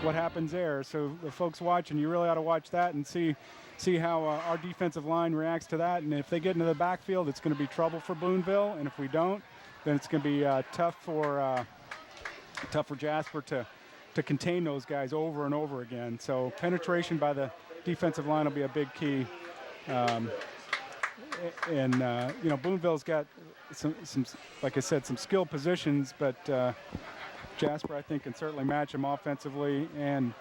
what happens there. So the folks watching, you really ought to watch that and see how our defensive line reacts to that. And if they get into the backfield, it's going to be trouble for Boonville. And if we don't, then it's going to be tough for Jasper to contain those guys over and over again. So penetration by the defensive line will be a big key. Boonville's got some, like I said, some skill positions, but Jasper, I think, can certainly match them offensively and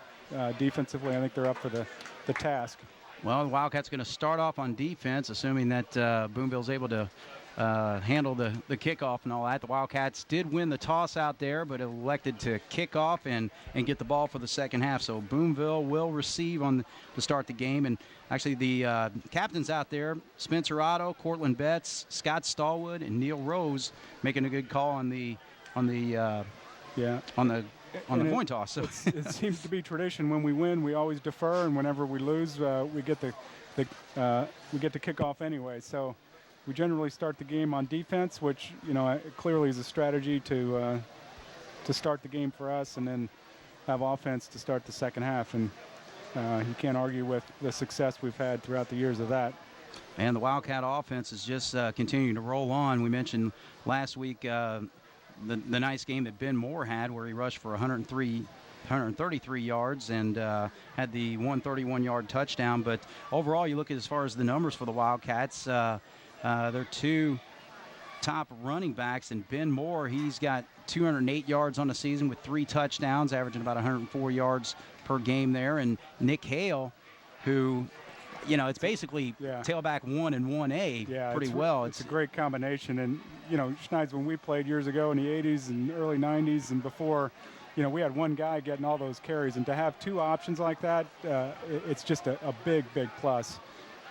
defensively. I think they're up for the task. Well, the Wildcats going to start off on defense, assuming that Boonville's able to handle the kickoff and all that. The Wildcats did win the toss out there, but elected to kick off and get the ball for the second half. So Boonville will receive to start the game. And actually the captains out there, Spencer Otto, Cortland Betts, Scott Stallwood, and Neil Rose making a good call on the coin toss. So it seems to be tradition. When we win, we always defer, and whenever we lose, we get to kick off anyway. So we generally start the game on defense, which clearly is a strategy to start the game for us, and then have offense to start the second half. And you can't argue with the success we've had throughout the years of that. And the Wildcat offense is just continuing to roll on. We mentioned last week the nice game that Ben Moore had, where he rushed for 133 yards and had the 131-yard touchdown. But overall, you look at as far as the numbers for the Wildcats, their two top running backs, and Ben Moore, he's got 208 yards on the season with 3 touchdowns, averaging about 104 yards per game there. And Nick Hale, who, it's basically tailback 1 and 1A pretty well. It's a great combination. And, Schneid's, when we played years ago in the 80s and early 90s and before, we had one guy getting all those carries. And to have 2 options like that, it's just a big, big plus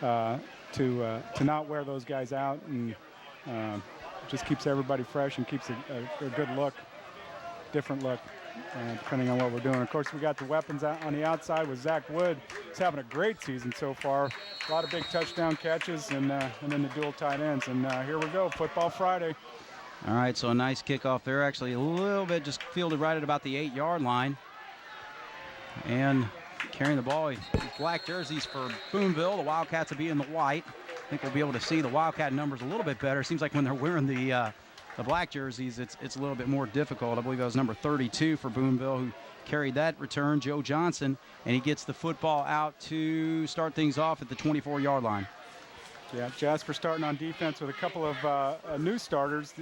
to not wear those guys out, and just keeps everybody fresh and keeps a good look, different look, depending on what we're doing. Of course, we got the weapons out on the outside with Zach Wood. He's having a great season so far. A lot of big touchdown catches, and then the dual tight ends. And here we go, Football Friday. All right, so a nice kickoff there. Actually, a little bit just fielded right at about the 8-yard line. And carrying the ball, black jerseys for Boonville. The Wildcats will be in the white. I think we'll be able to see the Wildcat numbers a little bit better. Seems like when they're wearing the black jerseys, it's a little bit more difficult. I believe that was number 32 for Boonville, who carried that return, Joe Johnson, and he gets the football out to start things off at the 24-yard line. Yeah, Jasper starting on defense with a couple of new starters.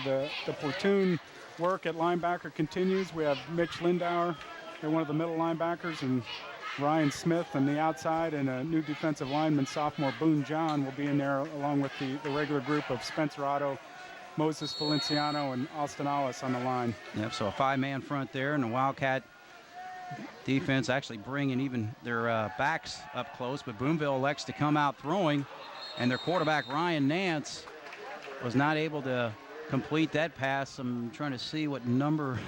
The platoon work at linebacker continues. We have Mitch Lindauer, one of the middle linebackers, and Ryan Smith on the outside, and a new defensive lineman, sophomore Boone John, will be in there along with the regular group of Spencer Otto, Moses Valenciano, and Austin Ollis on the line. Yep, so a 5-man front there, and the Wildcat defense actually bringing even their backs up close, but Boonville elects to come out throwing, and their quarterback, Ryan Nance, was not able to complete that pass. I'm trying to see what number.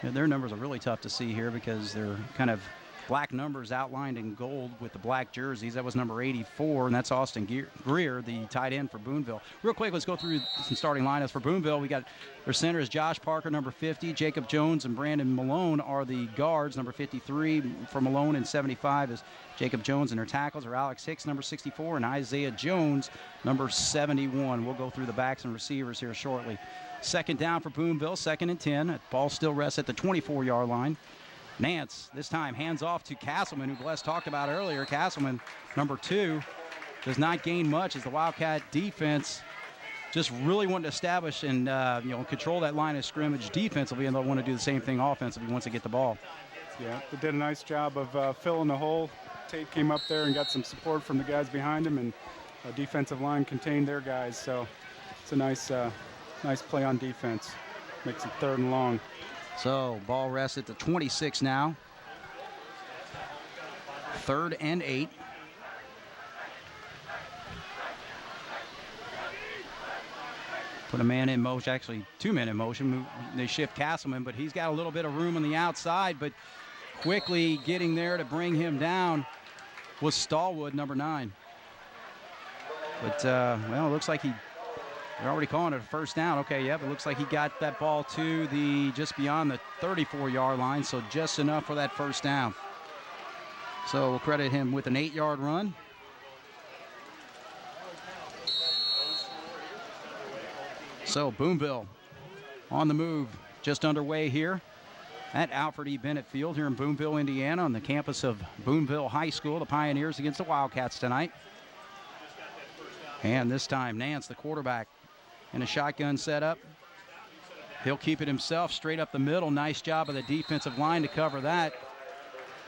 Their numbers are really tough to see here because they're kind of black numbers outlined in gold with the black jerseys. That was number 84, and that's Austin Greer, the tight end for Boonville. Real quick, let's go through some starting lineups for Boonville. We got their center is Josh Parker, number 50. Jacob Jones and Brandon Malone are the guards, number 53 for Malone, and 75 is Jacob Jones. And their tackles are Alex Hicks, number 64, and Isaiah Jones, number 71. We'll go through the backs and receivers here shortly. Second down for Boonville, 2nd and 10. Ball still rests at the 24-yard line. Nance, this time, hands off to Castleman, who Bless talked about earlier. Castleman, number 2, does not gain much as the Wildcat defense just really wanting to establish and control that line of scrimmage defensively, and they'll want to do the same thing offensively once they get the ball. Yeah, they did a nice job of filling the hole. Tate came up there and got some support from the guys behind him, and defensive line contained their guys. So it's a nice play on defense. Makes it 3rd and long. So ball rests at the 26 now. 3rd and 8. Put a man in motion, actually 2 men in motion. They shift Castleman, but he's got a little bit of room on the outside, but quickly getting there to bring him down was Stallwood, number 9. But, it looks like he They're already calling it a first down. Okay, yep, it looks like he got that ball to the just beyond the 34-yard line, so just enough for that first down. So we'll credit him with an 8-yard run. So Boonville on the move, just underway here at Alfred E. Bennett Field here in Boonville, Indiana, on the campus of Boonville High School. The Pioneers against the Wildcats tonight. And this time, Nance, the quarterback, in a shotgun setup. He'll keep it himself straight up the middle. Nice job of the defensive line to cover that.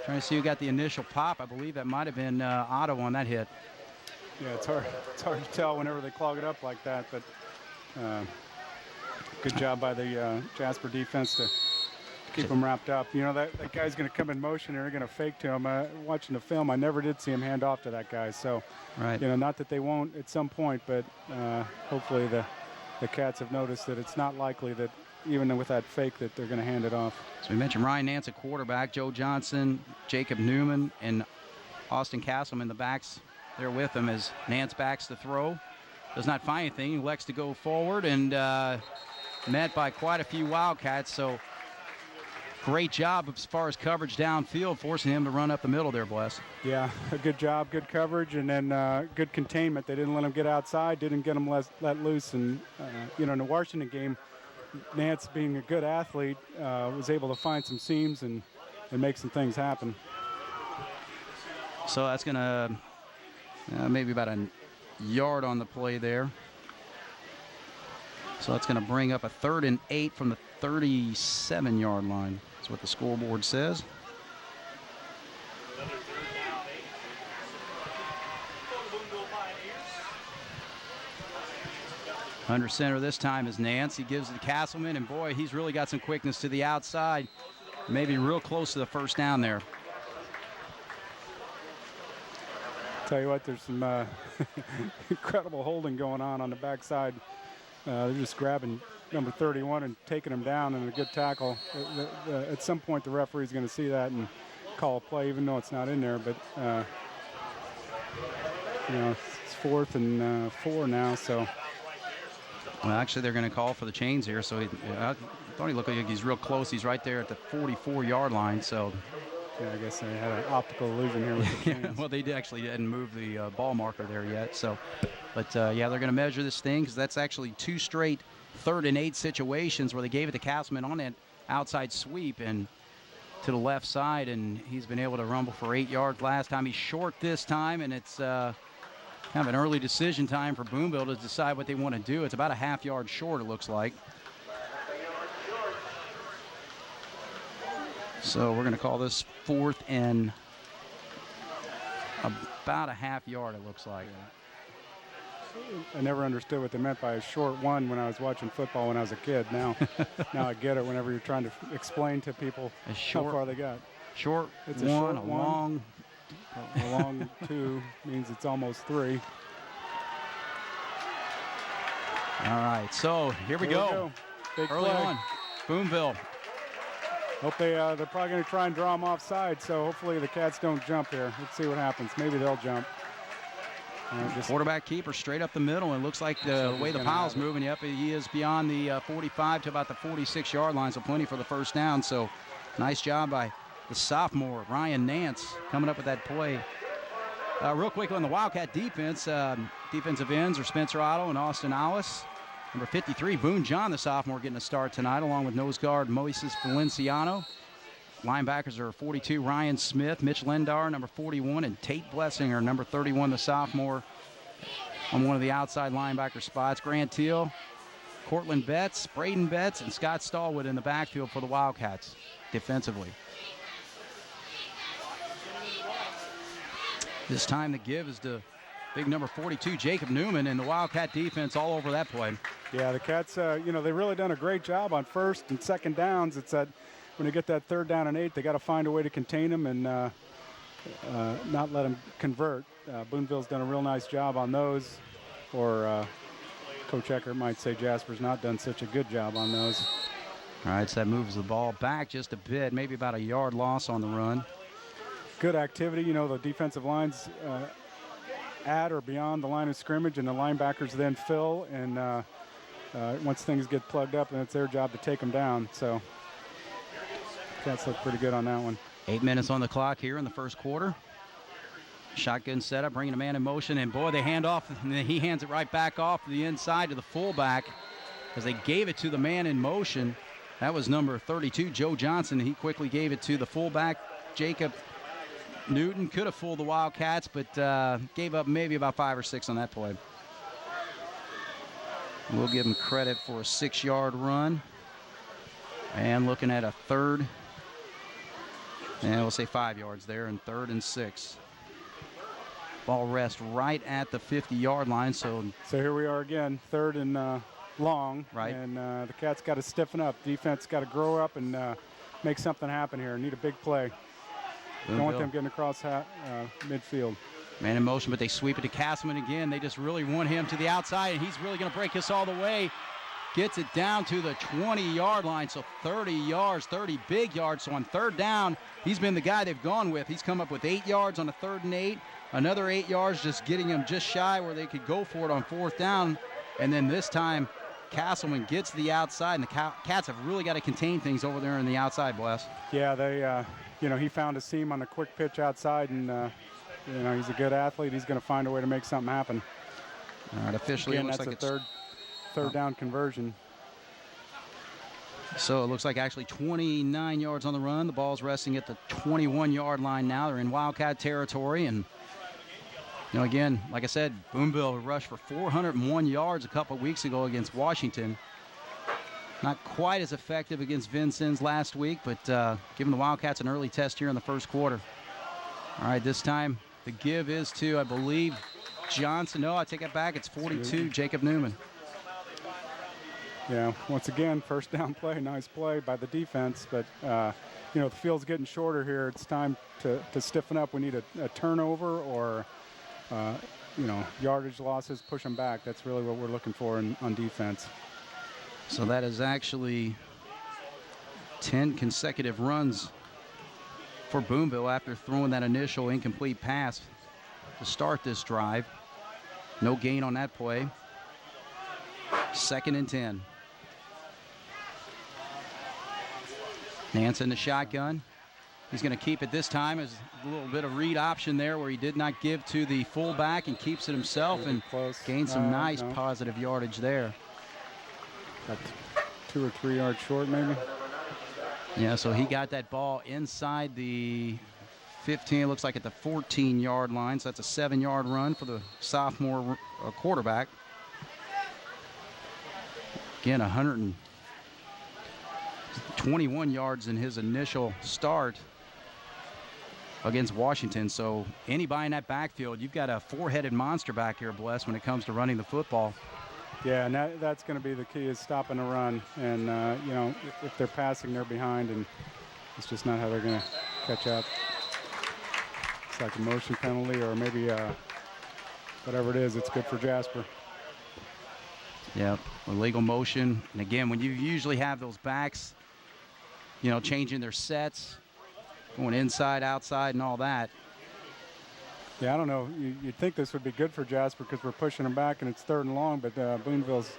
Trying to see who got the initial pop. I believe that might have been Otto on that hit. Yeah, it's hard to tell whenever they clog it up like that, but good job by the Jasper defense to keep him wrapped up. You know, that guy's going to come in motion and they're going to fake to him. Watching the film, I never did see him hand off to that guy. So, right. You know, not that they won't at some point, but hopefully the Cats have noticed that it's not likely that even with that fake that they're going to hand it off. So we mentioned Ryan Nance, a quarterback, Joe Johnson, Jacob Newman, and Austin Castleman, the backs there with him as Nance backs the throw. Does not find anything. He elects to go forward and met by quite a few Wildcats. So great job as far as coverage downfield, forcing him to run up the middle there, Bless. Yeah, a good job, good coverage, and then good containment. They didn't let him get outside, didn't get him let loose. And, you know, in the Washington game, Nance, being a good athlete, was able to find some seams and make some things happen. So that's going to maybe about a yard on the play there. So that's going to bring up a 3rd and 8 from the 37-yard line. That's what the scoreboard says. Under center this time is Nance. He gives it to Castleman, and boy, he's really got some quickness to the outside. Maybe real close to the first down there. Tell you what, there's some incredible holding going on the backside. They're just grabbing number 31 and taking him down, and a good tackle. At some point, the referee's going to see that and call a play, even though it's not in there. But you know, it's 4th and 4 now, so. Well, actually, they're going to call for the chains here. So I thought he looked like he's real close. He's right there at the 44-yard line. So. Yeah, I guess I had an optical illusion here with the chains. Well, they didn't move the ball marker there yet. So, but yeah, they're going to measure this thing because that's actually 2 straight 3rd and 8 situations where they gave it to Castleman on that outside sweep and to the left side, and he's been able to rumble for 8 yards last time. He's short this time, and it's kind of an early decision time for Boonville to decide what they want to do. It's about a half yard short, it looks like. So we're going to call this 4th and about a half yard, it looks like. I never understood what they meant by a short one when I was watching football when I was a kid. Now I get it whenever you're trying to explain to people how far they got. Short it's one, a short long. A long 2 means it's almost 3. All right, so here we go. Big early play. on, Boonville. Hope they're probably going to try and draw them offside, so hopefully the Cats don't jump here. Let's see what happens. Maybe they'll jump. Quarterback keeper straight up the middle. It looks like the way the pile's moving. Yep, he is beyond the 45 to about the 46-yard line, so plenty for the first down. So nice job by the sophomore, Ryan Nance, coming up with that play. Real quick on the Wildcat defense, defensive ends are Spencer Otto and Austin Alice. Number 53, Boone John, the sophomore, getting a start tonight, along with nose guard Moises Valenciano. Linebackers are 42, Ryan Smith, Mitch Lendar, number 41, and Tate Blessinger, number 31, the sophomore, on one of the outside linebacker spots. Grant Teal, Cortland Betts, Braden Betts, and Scott Stallwood in the backfield for the Wildcats defensively. This time the give is to big number 42, Jacob Newman, and the Wildcat defense all over that play. Yeah, the Cats, you know, they've really done a great job on 1st and 2nd downs. It's that when they get that 3rd down and 8, they got to find a way to contain them and not let them convert. Boonville's done a real nice job on those, or Coach Eckert might say Jasper's not done such a good job on those. All right, so that moves the ball back just a bit, maybe about a yard loss on the run. Good activity. You know, the defensive lines at or beyond the line of scrimmage, and the linebackers then fill. And once things get plugged up, then it's their job to take them down. So Cats look pretty good on that one. 8 minutes on the clock here in the first quarter. Shotgun setup, bringing a man in motion, and boy, they hand off, and then he hands it right back off to the inside to the fullback as they gave it to the man in motion. That was number 32, Joe Johnson. He quickly gave it to the fullback, Jacob Newton. Could have fooled the Wildcats, but gave up maybe about 5 or 6 on that play. We'll give him credit for a 6-yard run. And looking at a third, and we'll say 5 yards there, and 3rd and 6. Ball rests right at the 50-yard line. So here we are again, 3rd and long. Right. And the Cats got to stiffen up. Defense got to grow up and make something happen here. Need a big play. Don't want them getting across midfield. Man in motion, but they sweep it to Castleman again. They just really want him to the outside, and he's really going to break us all the way. Gets it down to the 20-yard line, so 30 yards, 30 big yards. So on 3rd down, he's been the guy they've gone with. He's come up with 8 yards on a 3rd and 8. Another 8 yards, just getting him just shy where they could go for it on 4th down. And then this time, Castleman gets to the outside, and the Cats have really got to contain things over there on the outside, Bless. Yeah, they, he found a seam on the quick pitch outside, and, he's a good athlete. He's going to find a way to make something happen. All right, officially, again, it looks that's like a third down conversion. So it looks like actually 29 yards on the run. The ball's resting at the 21-yard line now. They're in Wildcat territory, and again, like I said, Boonville rushed for 401 yards a couple weeks ago against Washington. Not quite as effective against Vincennes last week, but giving the Wildcats an early test here in the first quarter. All right, this time the give is to, I believe, Johnson. No, I take it back. It's 42, Jacob Newman. Yeah, once again, 1st down play, nice play by the defense, but the field's getting shorter here. It's time to stiffen up. We need a turnover or yardage losses, push them back. That's really what we're looking for on defense. So that is actually 10 consecutive runs for Boonville after throwing that initial incomplete pass to start this drive. No gain on that play. 2nd and 10. Nance in the shotgun. He's going to keep it this time as a little bit of read option there where he did not give to the fullback and keeps it himself and gains some nice positive yardage there. About 2 or 3 yards short maybe. Yeah, so he got that ball inside the 15, it looks like at the 14-yard line. So that's a 7-yard run for the sophomore quarterback. Again, 121 yards in his initial start against Washington. So anybody in that backfield, you've got a 4-headed monster back here, Bless, when it comes to running the football. Yeah, and that's going to be the key, is stopping the run. And, if they're passing, they're behind, and it's just not how they're going to catch up. It's like a motion penalty or maybe whatever it is, it's good for Jasper. Yep, illegal motion. And again, when you usually have those backs, changing their sets, going inside, outside, and all that. Yeah, I don't know. You'd think this would be good for Jasper because we're pushing them back and it's 3rd and long, but Boonville's,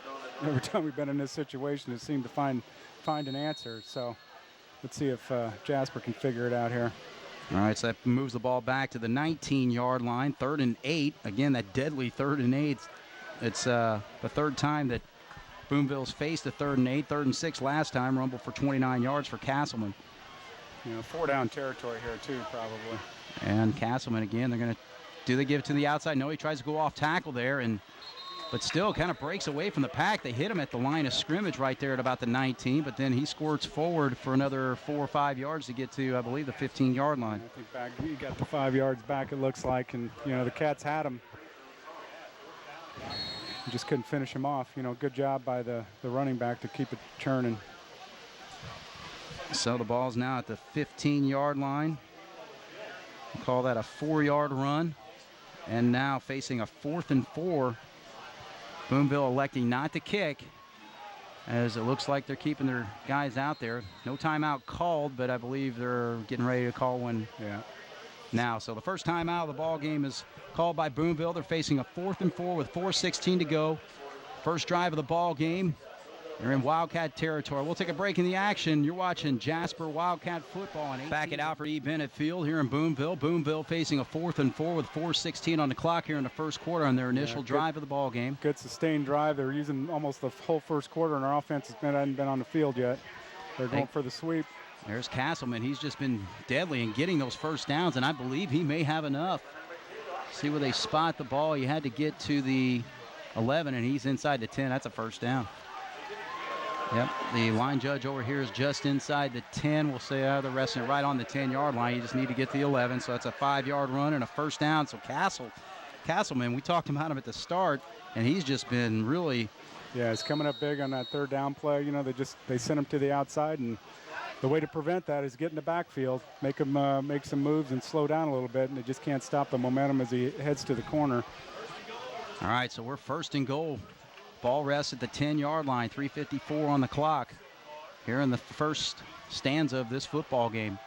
every time we've been in this situation, has seemed to find an answer. So let's see if Jasper can figure it out here. All right, so that moves the ball back to the 19-yard line, 3rd and 8. Again, that deadly 3rd and 8. It's the 3rd time that Boonville's faced a 3rd and 8, 3rd and 6 last time, rumbled for 29 yards for Castleman. 4-down territory here too, probably. And Castleman again, do they give it to the outside? No, he tries to go off tackle there, but still kind of breaks away from the pack. They hit him at the line of scrimmage right there at about the 19, but then he squirts forward for another 4 or 5 yards to get to, I believe, the 15-yard line. I think back, he got the 5 yards back, it looks like, and the Cats had him. Just couldn't finish him off. Good job by the running back to keep it churning. So the ball's now at the 15-yard line. We'll call that a 4-yard run. And now facing a 4th and 4. Boonville electing not to kick, as it looks like they're keeping their guys out there. No timeout called, but I believe they're getting ready to call one. Yeah. now. So the first time out of the ball game is called by Boonville. They're facing a 4th and 4 with 4:16 to go. First drive of the ball game. They're in Wildcat territory. We'll take a break in the action. You're watching Jasper Wildcat football. Back at Alfred E. Bennett Field here in Boonville. Boonville facing a 4th and 4 with 4:16 on the clock here in the first quarter on their initial drive of the ball game. Good sustained drive. They're using almost the whole first quarter, and our offense hasn't been on the field yet. They're going for the sweep. There's Castleman. He's just been deadly in getting those first downs, and I believe he may have enough. See where they spot the ball. He had to get to the 11, and he's inside the 10. That's a first down. Yep, the line judge over here is just inside the 10. We'll say they're resting it right on the 10-yard line. You just need to get the 11, so that's a 5-yard run and a first down. So Castleman, we talked about him at the start, and he's just been really... Yeah, he's coming up big on that third down play. You know, they sent him to the outside, and the way to prevent that is get in the backfield, make him make some moves and slow down a little bit, and they just can't stop the momentum as he heads to the corner. All right, so we're first and goal. Ball rests at the 10-yard line, 3:54 on the clock here in the first stanza of this football game.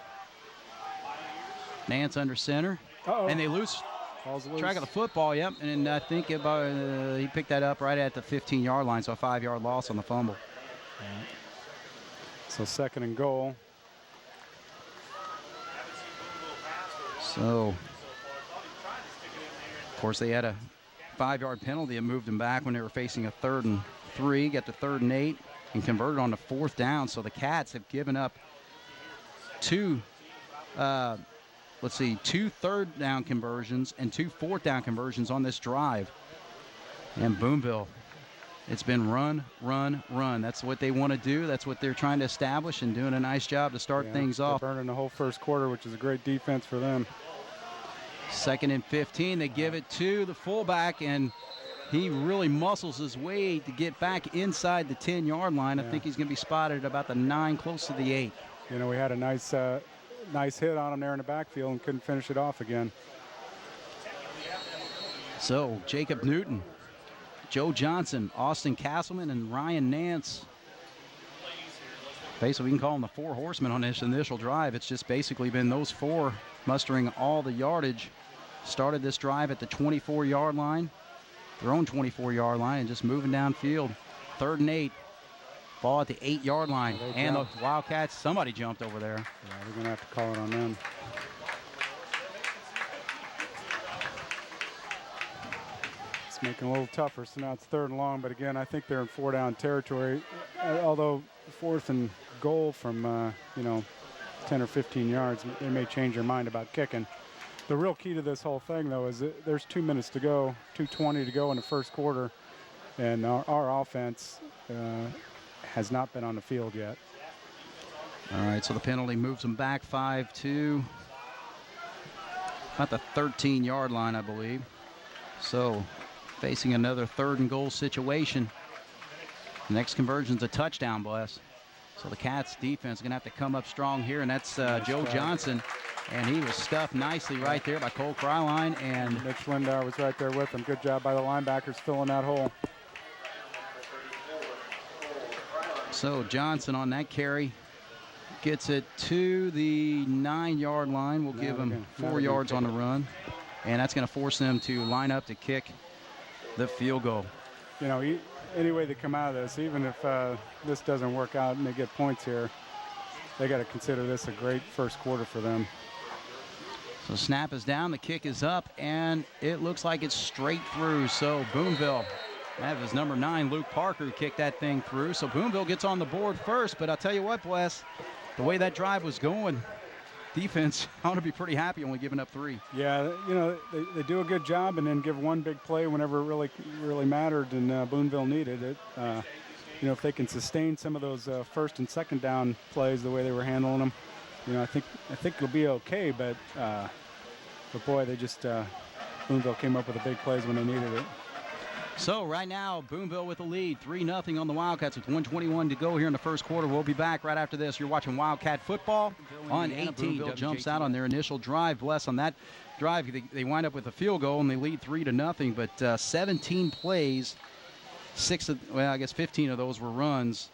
Nance under center, and they lose track of the football, yep, and I think he picked that up right at the 15-yard line, so a 5-yard loss on the fumble. So second and goal. So, of course, they had a 5-yard penalty that moved them back when they were facing a 3rd and 3, got to 3rd and 8, and converted on the 4th down. So the Cats have given up two 3rd down conversions and 2 4th down conversions on this drive. And Boonville, it's been run, run, run. That's what they want to do. That's what they're trying to establish, and doing a nice job to start things off. They're burning the whole first quarter, which is a great defense for them. 2nd and 15, they give it to the fullback, and he really muscles his way to get back inside the 10-yard line. I think he's going to be spotted at about the 9, close to the 8. You know, we had a nice hit on him there in the backfield and couldn't finish it off again. So Jacob Newton, Joe Johnson, Austin Castleman, and Ryan Nance. Basically, we can call them the 4 horsemen on this initial drive. It's just basically been those 4 mustering all the yardage. Started this drive at the 24-yard line, their own 24-yard line, and just moving downfield. 3rd and 8, ball at the 8-yard line. And the Wildcats, somebody jumped over there. Yeah, we're going to have to call it on them. It's making it a little tougher, so now it's 3rd and long. But again, I think they're in 4-down territory. Although 4th and goal from, 10 or 15 yards, they may change their mind about kicking. The real key to this whole thing, though, is that there's 2 minutes to go, 2:20 to go in the first quarter, and our offense has not been on the field yet. All right, so the penalty moves them back 5 to about the 13-yard line, I believe. So facing another 3rd and goal situation. The next conversion's a touchdown, bless. So the Cats defense is going to have to come up strong here, and that's Joe Johnson. And he was stuffed nicely right there by Cole Fryline. And Mitch Lindauer was right there with him. Good job by the linebackers filling that hole. So Johnson on that carry gets it to the 9-yard line. We'll give him 4 yards on the run. And that's going to force them to line up to kick the field goal. You know, any way they come out of this, even if this doesn't work out and they get points here, they got to consider this a great first quarter for them. So snap is down, the kick is up, and it looks like it's straight through. So Boonville, that was number 9, Luke Parker, who kicked that thing through. So Boonville gets on the board first, but I'll tell you what, Bless, the way that drive was going, defense, I want to be pretty happy only giving up 3. Yeah, you know, they do a good job and then give one big play whenever it really mattered and Boonville needed it. You know, if they can sustain some of those 1st and 2nd down plays the way they were handling them, you know, I think it'll be okay. But boy, they just Boonville came up with the big plays when they needed it. So right now, Boonville with the lead, 3-0 on the Wildcats with 1:21 to go here in the first quarter. We'll be back right after this. You're watching Wildcat football on 18. Boonville jumps out on their initial drive. Bless on that drive, they wind up with a field goal and they lead 3-0. But 17 plays, 15 of those were runs.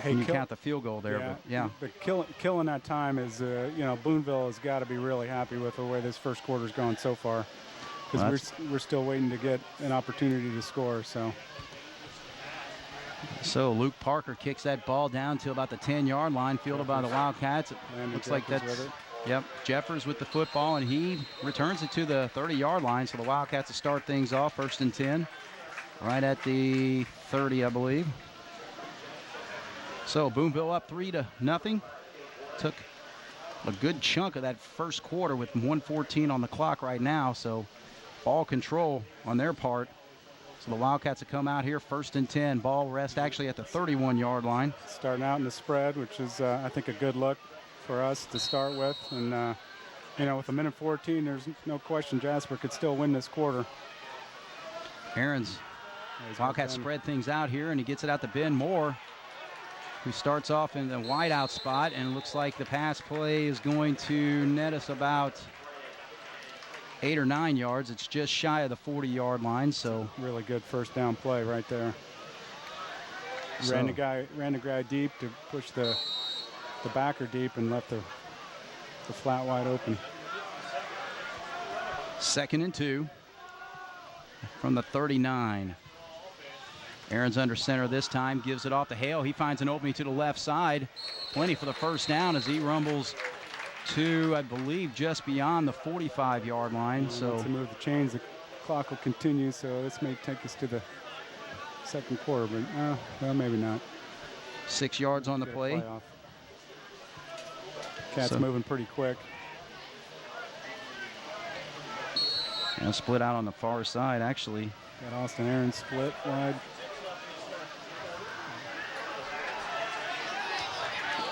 Hey, you count the field goal there, but yeah. But killing that time is, Boonville has got to be really happy with the way this first quarter's gone so far, because we're still waiting to get an opportunity to score. So Luke Parker kicks that ball down to about the 10-yard line, fielded by the Wildcats. It looks like that's, yep, Jeffers with the football, and he returns it to the 30-yard line. So the Wildcats will start things off, 1st and 10, right at the 30, I believe. So Boonville up 3-0. Took a good chunk of that first quarter with 1:14 on the clock right now. So ball control on their part. So the Wildcats have come out here 1st and 10. Ball rest actually at the 31-yard line. Starting out in the spread, which is, I think, a good look for us to start with. And, with 1:14, there's no question Jasper could still win this quarter. Aaron's Wildcats spread things out here, and he gets it out to Ben Moore, who starts off in the wideout spot, and it looks like the pass play is going to net us about 8 or 9 yards. It's just shy of the 40-yard line, so really good first down play right there. Ran the guy deep to push the backer deep and left the flat wide open. 2nd and 2 from the 39. Aaron's under center this time, gives it off to Hale. He finds an opening to the left side. Plenty for the first down as he rumbles to, I believe, just beyond the 45-yard line. So to move the chains, the clock will continue. So this may take us to the second quarter, but well, maybe not. 6 yards on the play. Cats moving pretty quick. And split out on the far side, actually. Got Austin Aaron split wide.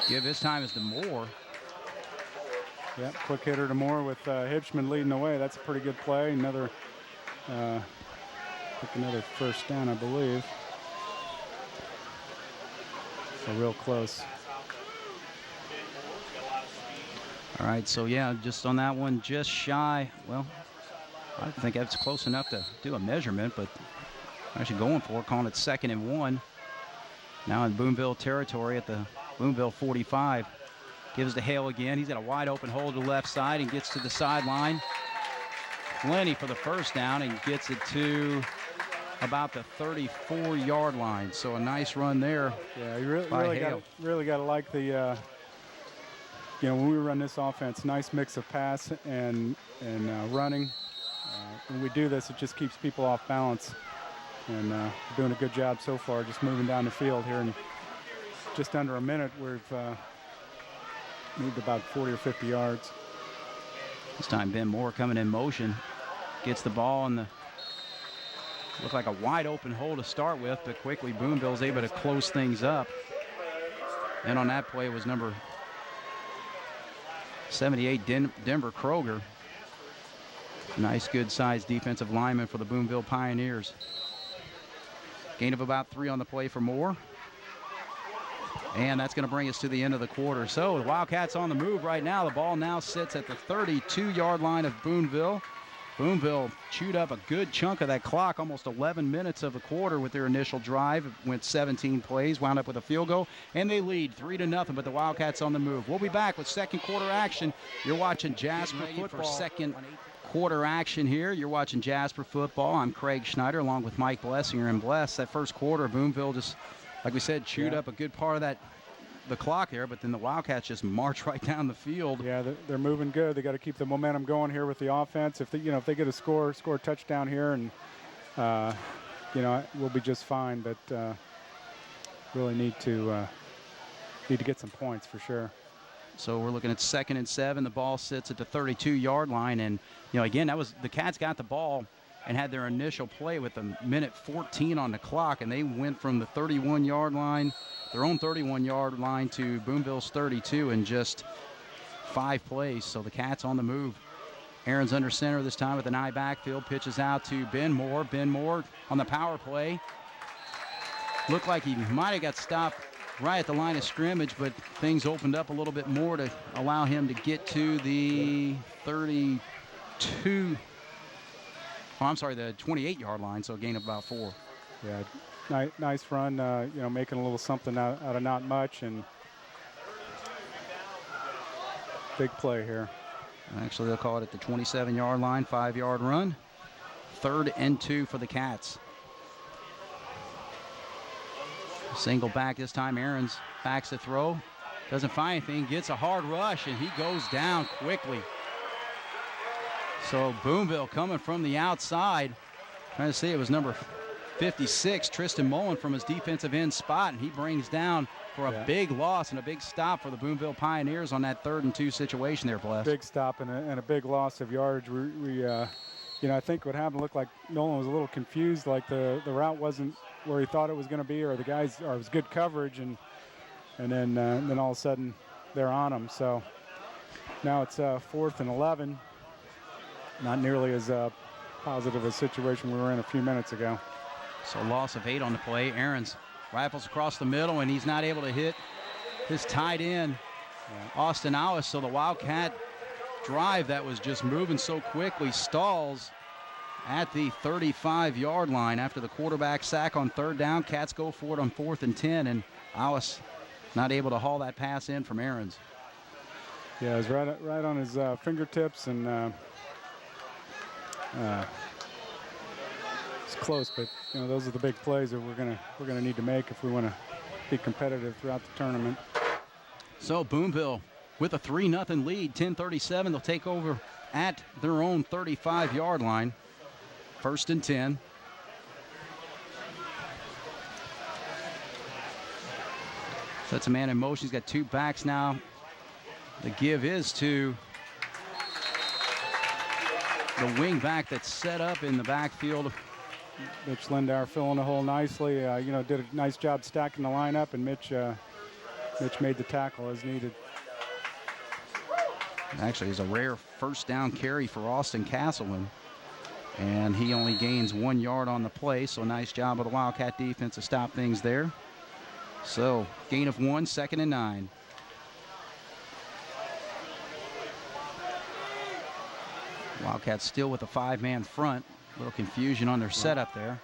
Give this time is to Moore. Yep, quick hitter to Moore with Hibschman leading the way. That's a pretty good play. Another first down, I believe. So real close. All right, so yeah, just on that one, just shy. Well, I think that's close enough to do a measurement, but actually going for it, calling it 2nd and 1. Now in Boonville territory at the Boonville 45. Gives to Hale again. He's got a wide open hole to the left side and gets to the sideline. Plenty for the first down and gets it to about the 34-yard line. So a nice run there. Yeah, you really got to like the, when we run this offense, nice mix of pass and running. When we do this, it just keeps people off balance. And we're doing a good job so far, just moving down the field here. And just under a minute, we've moved about 40 or 50 yards. This time Ben Moore coming in motion. Gets the ball in the, looked like a wide open hole to start with, but quickly Boonville's able to close things up. And on that play was number 78, Denver Kroger. Nice, good-sized defensive lineman for the Boonville Pioneers. Gain of about 3 on the play for Moore. And that's going to bring us to the end of the quarter. So the Wildcats on the move right now. The ball now sits at the 32-yard line of Boonville. Boonville chewed up a good chunk of that clock, almost 11 minutes of the quarter with their initial drive. It went 17 plays, wound up with a field goal, and they lead 3-0, but the Wildcats on the move. We'll be back with second quarter action. You're watching Jasper football. For second quarter action here. You're watching Jasper football. I'm Craig Schneider along with Mike Blessinger. And Bless, that first quarter, Boonville just, like we said, chewed up a good part of the clock there, but then the Wildcats just march right down the field. Yeah, they're moving good. They got to keep the momentum going here with the offense. If they get a score a touchdown here, and we'll be just fine. But really need to get some points for sure. So we're looking at 2nd and 7. The ball sits at the 32-yard line, and again, that was the Cats got the ball and had their initial play with a minute 14 on the clock, and they went from the 31-yard line, their own 31-yard line, to Boonville's 32 in just 5 plays. So the Cats on the move. Aaron's under center this time with an eye backfield, pitches out to Ben Moore. Ben Moore on the power play. Looked like he might have got stopped right at the line of scrimmage, but things opened up a little bit more to allow him to get to the 32. Oh, I'm sorry, the 28-yard line, so a gain of about 4. Yeah, nice run, making a little something out of not much, and big play here. Actually, they'll call it at the 27-yard line, 5-yard run. 3rd and 2 for the Cats. Single back this time. Aaron's backs the throw. Doesn't find anything. Gets a hard rush, and he goes down quickly. So Boonville coming from the outside. Trying to see, it was number 56, Tristan Mullen, from his defensive end spot, and he brings down for a big loss and a big stop for the Boonville Pioneers on that 3rd and 2 situation there, Bless. Big stop and a big loss of yardage. I think what happened looked like Nolan was a little confused, like the route wasn't where he thought it was going to be, or it was good coverage, and then all of a sudden they're on him. So now it's 4th and 11. Not nearly as positive a situation we were in a few minutes ago. So loss of 8 on the play. Aaron's rifles across the middle, and he's not able to hit his tight end, Austin Alice. So the Wildcat drive that was just moving so quickly stalls at the 35-yard line after the quarterback sack on 3rd down. Cats go for it on 4th and 10, and Alice not able to haul that pass in from Aaron's. Yeah, it was right on his fingertips, and it's close, but those are the big plays that we're gonna need to make if we want to be competitive throughout the tournament. So Boonville with a 3-0 lead, 10:37. They'll take over at their own 35-yard line. 1st and 10. Sets a man in motion. He's got 2 backs now. The give is to the wing back that's set up in the backfield. Mitch Lindauer filling the hole nicely. Did a nice job stacking the lineup, and Mitch made the tackle as needed. Actually, it's a rare 1st down carry for Austin Castleman, and he only gains 1 yard on the play. So nice job of the Wildcat defense to stop things there. So gain of 1, 2nd and 9. Wildcats still with a 5-man front. A little confusion on their setup there.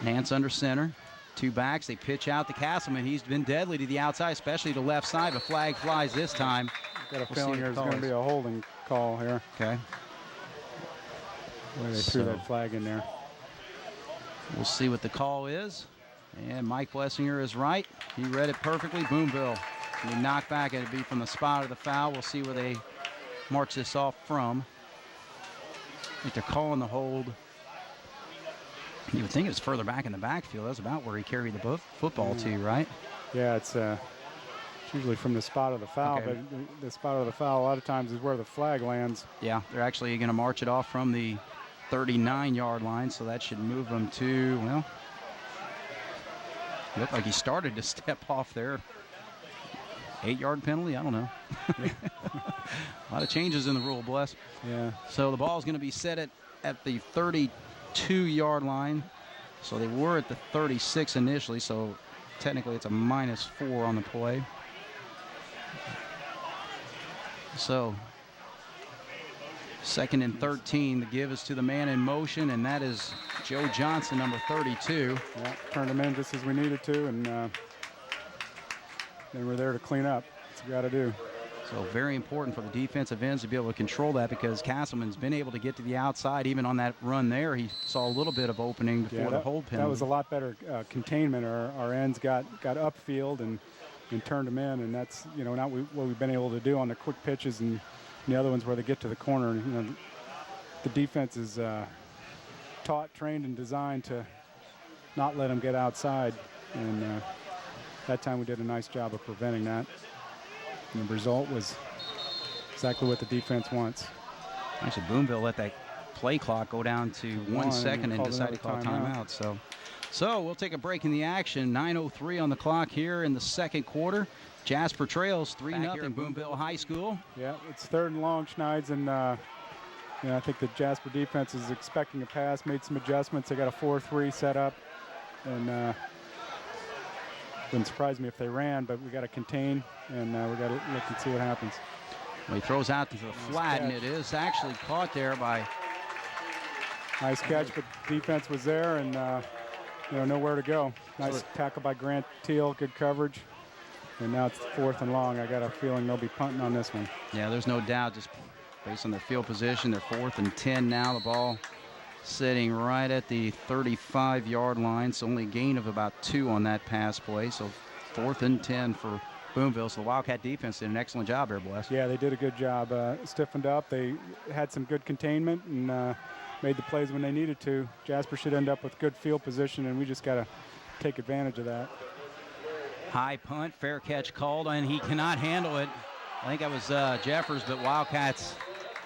Nance under center. 2 backs. They pitch out to Castleman. He's been deadly to the outside, especially to the left side. The flag flies this time. Got a feeling there's going to be a holding call here. Okay. Where they threw that flag in there. We'll see what the call is. And Mike Blessinger is right. He read it perfectly. Boonville. They knock back, and it'll be from the spot of the foul. We'll see where they march this off from. I think they're calling the hold. You would think it was further back in the backfield. That's about where he carried the football to, right? Yeah, it's usually from the spot of the foul, Okay. but the spot of the foul a lot of times is where the flag lands. Yeah, they're actually going to march it off from the 39-yard line, so that should move them to, well, looked like he started to step off there. 8-yard penalty? I don't know. A lot of changes in the rule, Bless. Yeah. So the ball is going to be set at the 32-yard line. So they were at the 36 initially, so technically it's a -4 on the play. So 2nd and 13. The give is to the man in motion, and that is Joe Johnson, number 32. Yeah, turned him in just as we needed to, and then we're there to clean up. That's what we got to do. So very important for the defensive ends to be able to control that, because Castleman's been able to get to the outside. Even on that run there, he saw a little bit of opening before the hold penalty. That was a lot better containment. Our ends got upfield and turned them in, and that's not what we've been able to do on the quick pitches and the other ones where they get to the corner. The defense is taught, trained, and designed to not let them get outside, and that time we did a nice job of preventing that. And the result was exactly what the defense wants. Actually, Boonville let that play clock go down to 1 second and decided to call timeout. So we'll take a break in the action. 9:03 on the clock here in the 2nd quarter. Jasper trails 3-0 Boonville High School. Yeah, it's 3rd and long, Schneids, and I think the Jasper defense is expecting a pass, made some adjustments. They got a 4-3 set up, and wouldn't surprise me if they ran, but we got to contain, and we got to look and see what happens. Well, he throws out to the flat, and it is actually caught there by... Nice catch, but defense was there, and nowhere to go. Nice tackle by Grant Teal, good coverage. And now it's 4th and long. I got a feeling they'll be punting on this one. Yeah, there's no doubt, just based on their field position. They're 4th and 10 now. The ball sitting right at the 35-yard line, so only a gain of about 2 on that pass play. So 4th and 10 for Boonville. So the Wildcat defense did an excellent job there, Bless. Yeah, they did a good job. Stiffened up. They had some good containment and made the plays when they needed to. Jasper should end up with good field position, and we just got to take advantage of that. High punt, fair catch called, and he cannot handle it. I think that was Jeffers, but Wildcats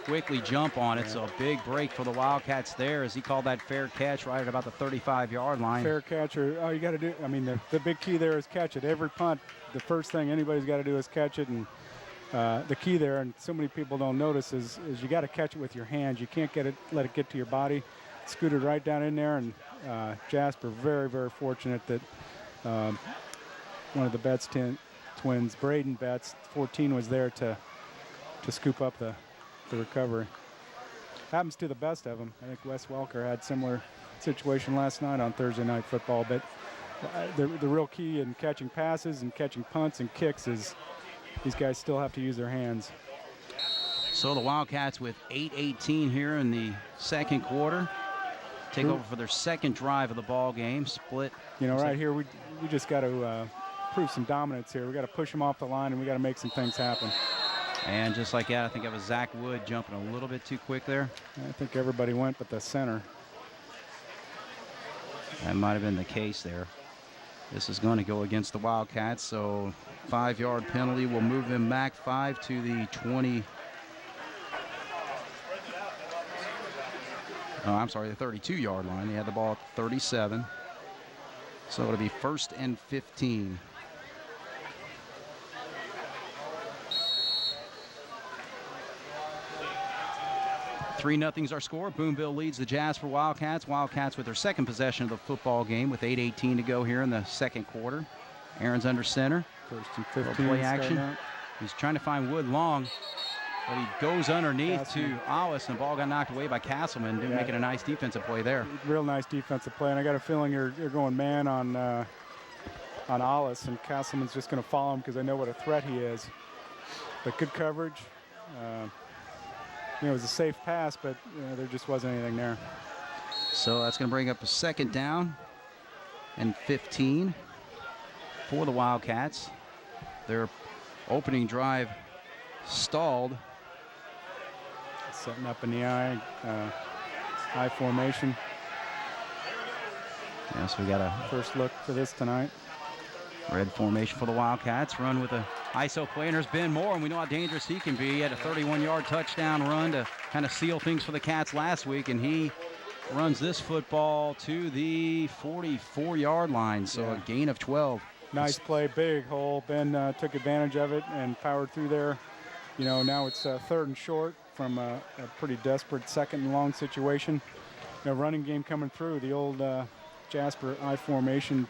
quickly jump on it. Yeah. So a big break for the Wildcats there as he called that fair catch right at about the 35-yard line. Fair catch, or all you got to do, I mean, the big key there is catch it. Every punt, the first thing anybody's got to do is catch it. And the key there, and so many people don't notice, is you got to catch it with your hands. You can't let it get to your body. Scooted right down in there, and Jasper very, very fortunate that one of the Betts twins, Braden Betts, 14, was there to scoop up the recovery. Happens to the best of them. I think Wes Welker had similar situation last night on Thursday Night Football, but the real key in catching passes and catching punts and kicks is these guys still have to use their hands. So the Wildcats with 8:18 here in the second quarter take over for their second drive of the ball game. Split. Here we just got to prove some dominance here. We got to push them off the line, and we got to make some things happen. And just like that, I think it was Zach Wood jumping a little bit too quick there. I think everybody went but the center. That might have been the case there. This is going to go against the Wildcats, so 5-yard penalty will move them back 5 to the 20. Oh, I'm sorry, the 32-yard line. They had the ball at 37. So it'll be 1st and 15. Three nothing's our score. Boonville leads the Jasper Wildcats. Wildcats with their second possession of the football game with 8:18 to go here in the second quarter. Aaron's under center. 1st and 15. Play action. He's trying to find Wood long, but he goes underneath to Alice, and the ball got knocked away by Castleman, making a nice defensive play there. Real nice defensive play, and I got a feeling you're going man on Alice, and Castleman's just going to follow him because I know what a threat he is. But good coverage. It was a safe pass, but there just wasn't anything there. So that's going to bring up a second down and 15 for the Wildcats. Their opening drive stalled. Setting up in the I formation. Yes, we got a first look for this tonight. Red formation for the Wildcats. Run with a ISO play, and there's Ben Moore, and we know how dangerous he can be. He had a 31-yard touchdown run to kind of seal things for the Cats last week, and he runs this football to the 44-yard line, so a gain of 12. Nice play, big hole. Ben took advantage of it and powered through there. Now it's 3rd and short from a pretty desperate 2nd and long situation. Running game coming through. The old Jasper I formation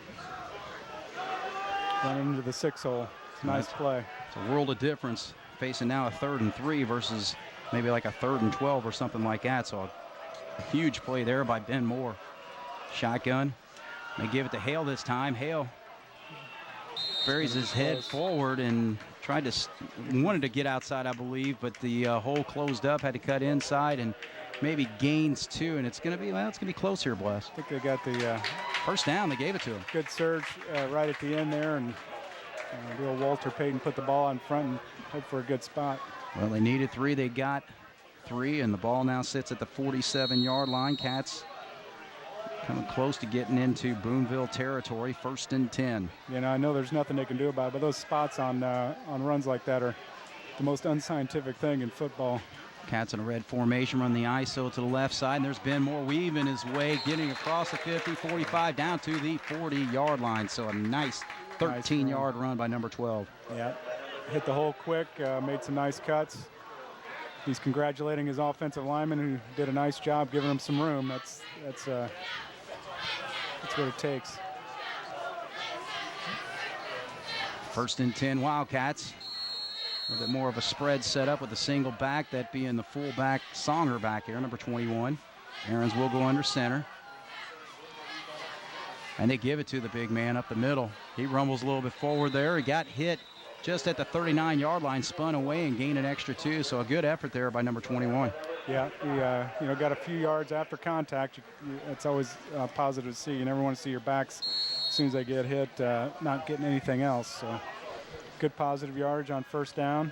running into the 6 hole. It's a nice play. It's a world of difference facing now a 3rd and 3 versus maybe like a 3rd and 12 or something like that. So a huge play there by Ben Moore. Shotgun. They give it to Hale this time. Hale buries his head forward and wanted to get outside, I believe, but the hole closed up, had to cut inside, and maybe gains 2, and it's going to be close here, Bless. I think they got the first down. They gave it to him. Good surge right at the end there, and the old Walter Payton put the ball in front and hope for a good spot. Well, they needed 3. They got 3, and the ball now sits at the 47-yard line. Cats coming close to getting into Boonville territory. 1st and 10. I know there's nothing they can do about it, but those spots on runs like that are the most unscientific thing in football. Cats in a red formation, run the ISO to the left side, and there's Ben Moore weaving his way, getting across the 50, 45, down to the 40-yard line. So a nice 13-yard run by number 12. Yeah, hit the hole quick, made some nice cuts. He's congratulating his offensive lineman who did a nice job giving him some room. That's what it takes. 1st and 10 Wildcats. A little bit more of a spread set up with a single back, that being the fullback Songer back here, number 21. Aarons will go under center. And they give it to the big man up the middle. He rumbles a little bit forward there. He got hit just at the 39-yard line, spun away and gained an extra 2. So a good effort there by number 21. Yeah, he got a few yards after contact. It's always positive to see. You never want to see your backs as soon as they get hit, not getting anything else. So good positive yardage on first down.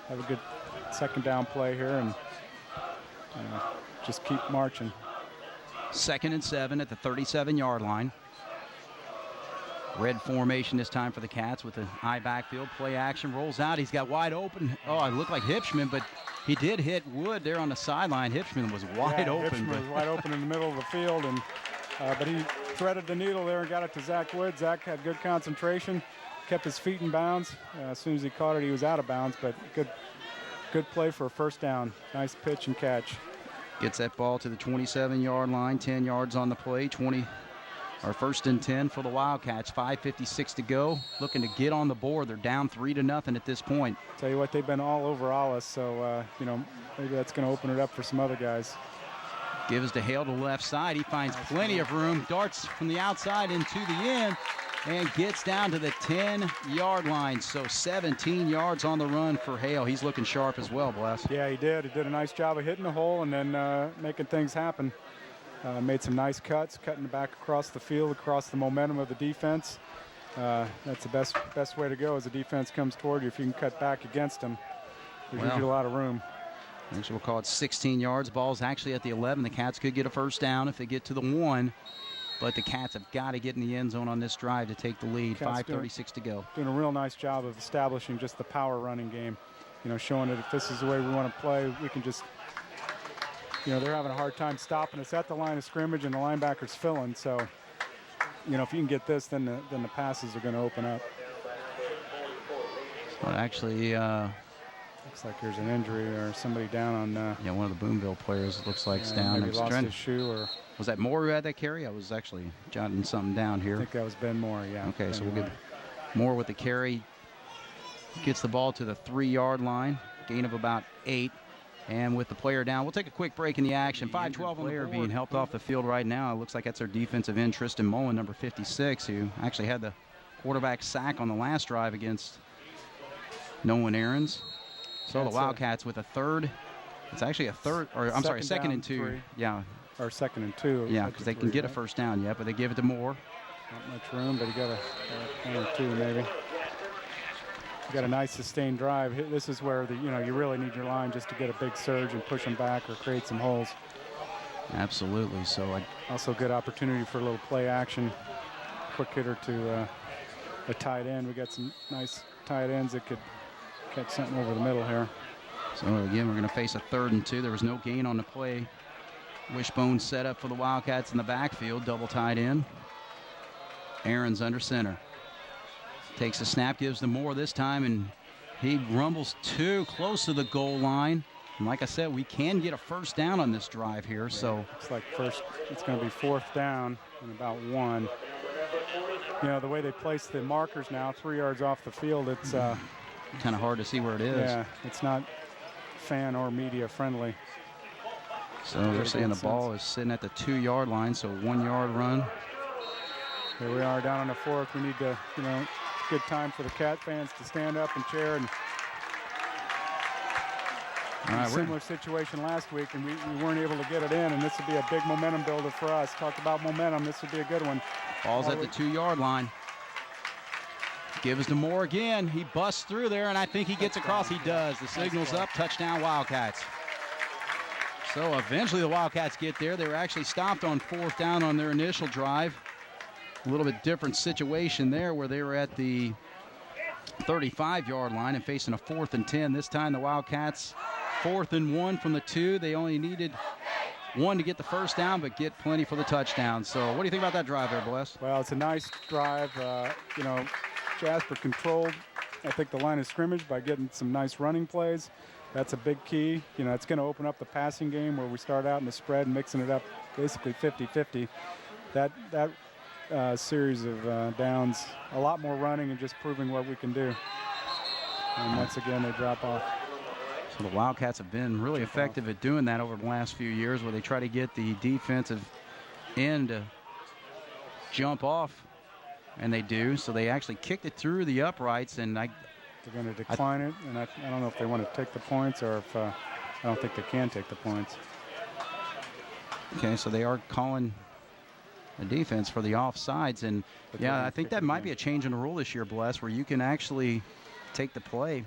Have a good second down play here and just keep marching. 2nd and 7 at the 37-yard line. Red formation this time for the Cats with an eye backfield. Play action, rolls out. He's got wide open. Oh, it looked like Hipschman, but he did hit Wood there on the sideline. Hipschman was wide open. Hipschman was wide open in the middle of the field, and but he threaded the needle there and got it to Zach Wood. Zach had good concentration, kept his feet in bounds. As soon as he caught it, he was out of bounds, but good play for a first down. Nice pitch and catch. Gets that ball to the 27-yard line, 10 yards on the play, 1st and 10 for the Wildcats, 5:56 to go. Looking to get on the board. They're down 3-0 at this point. Tell you what, they've been all over Alice, so maybe that's going to open it up for some other guys. Gives to Hale to the left side. He finds plenty of room, darts from the outside into the end, and gets down to the 10-yard line. So 17 yards on the run for Hale. He's looking sharp as well, Bless. Yeah, he did. He did a nice job of hitting the hole and then making things happen. Made some nice cuts, cutting back across the field, across the momentum of the defense. That's the best way to go as the defense comes toward you. If you can cut back against them, there's usually a lot of room. Actually, we'll call it 16 yards. Ball's actually at the 11. The Cats could get a first down if they get to the 1. But the Cats have got to get in the end zone on this drive to take the lead. 5:36 to go. Doing a real nice job of establishing just the power running game. Showing that if this is the way we want to play, we can just, they're having a hard time stopping us at the line of scrimmage and the linebackers filling. So, if you can get this, then the passes are going to open up. Well, actually, looks like there's an injury or somebody down on. One of the Boonville players looks like it's down. Maybe lost his shoe or. Was that Moore who had that carry? I was actually jotting something down here. I think that was Ben Moore, yeah. Okay, Ben so we'll Moore. get Moore with the carry. Gets the ball to the 3-yard line. Gain of about 8. And with the player down, we'll take a quick break in the action. 5:12 on the player being helped off the field right now. It looks like that's our defensive end, Tristan Mullen, number 56, who actually had the quarterback sack on the last drive against Nolan Aarons. So the Wildcats with a third. It's actually a third, or I'm sorry, 2nd and 2. 3. Yeah. Or 2nd and 2. Yeah, because they can get a first down yet, but they give it to Moore. Not much room, but he got a 1 or 2 maybe. You got a nice sustained drive. This is where you really need your line just to get a big surge and push them back or create some holes. Absolutely. So also good opportunity for a little play action. Quick hitter to a tight end. We got some nice tight ends that could catch something over the middle here. So again, we're going to face a 3rd and 2. There was no gain on the play. Wishbone set up for the Wildcats in the backfield, double tight end. Aaron's under center. Takes a snap, gives to Moore this time, and he rumbles too close to the goal line. And like I said, we can get a first down on this drive here. So looks like it's going to be 4th down and about 1. The way they place the markers now, 3 yards off the field, it's kind of hard to see where it is. Yeah, it's not fan or media friendly. So they're saying the ball is sitting at the 2-yard line, so 1-yard run. Here we are down on the 4th. We need to, good time for the Cat fans to stand up and cheer. And all right, similar situation last week, and we weren't able to get it in, and this would be a big momentum builder for us. Talk about momentum. This would be a good one. Ball's at the 2-yard line. Gives to Moore again. He busts through there, and I think he gets across. He does. The signal's up. Touchdown, Wildcats. So eventually the Wildcats get there. They were actually stopped on 4th down on their initial drive. A little bit different situation there where they were at the 35-yard line and facing a 4th and 10. This time the Wildcats 4th and 1 from the 2. They only needed 1 to get the first down, but get plenty for the touchdown. So what do you think about that drive there, Bless? Well, it's a nice drive. Jasper controlled, I think, the line of scrimmage by getting some nice running plays. That's a big key. It's going to open up the passing game where we start out in the spread and mixing it up basically 50-50. That series of downs, a lot more running and just proving what we can do. And once again, they drop off. So the Wildcats have been really effective at doing that over the last few years, where they try to get the defensive end to jump off, and they do. So they actually kicked it through the uprights, and they're going to decline it, and I don't know if they want to take the points or if I don't think they can take the points. Okay, so they are calling the defense for the offsides, and yeah, I think that might be a change in the rule this year, Bless, where you can actually take the play.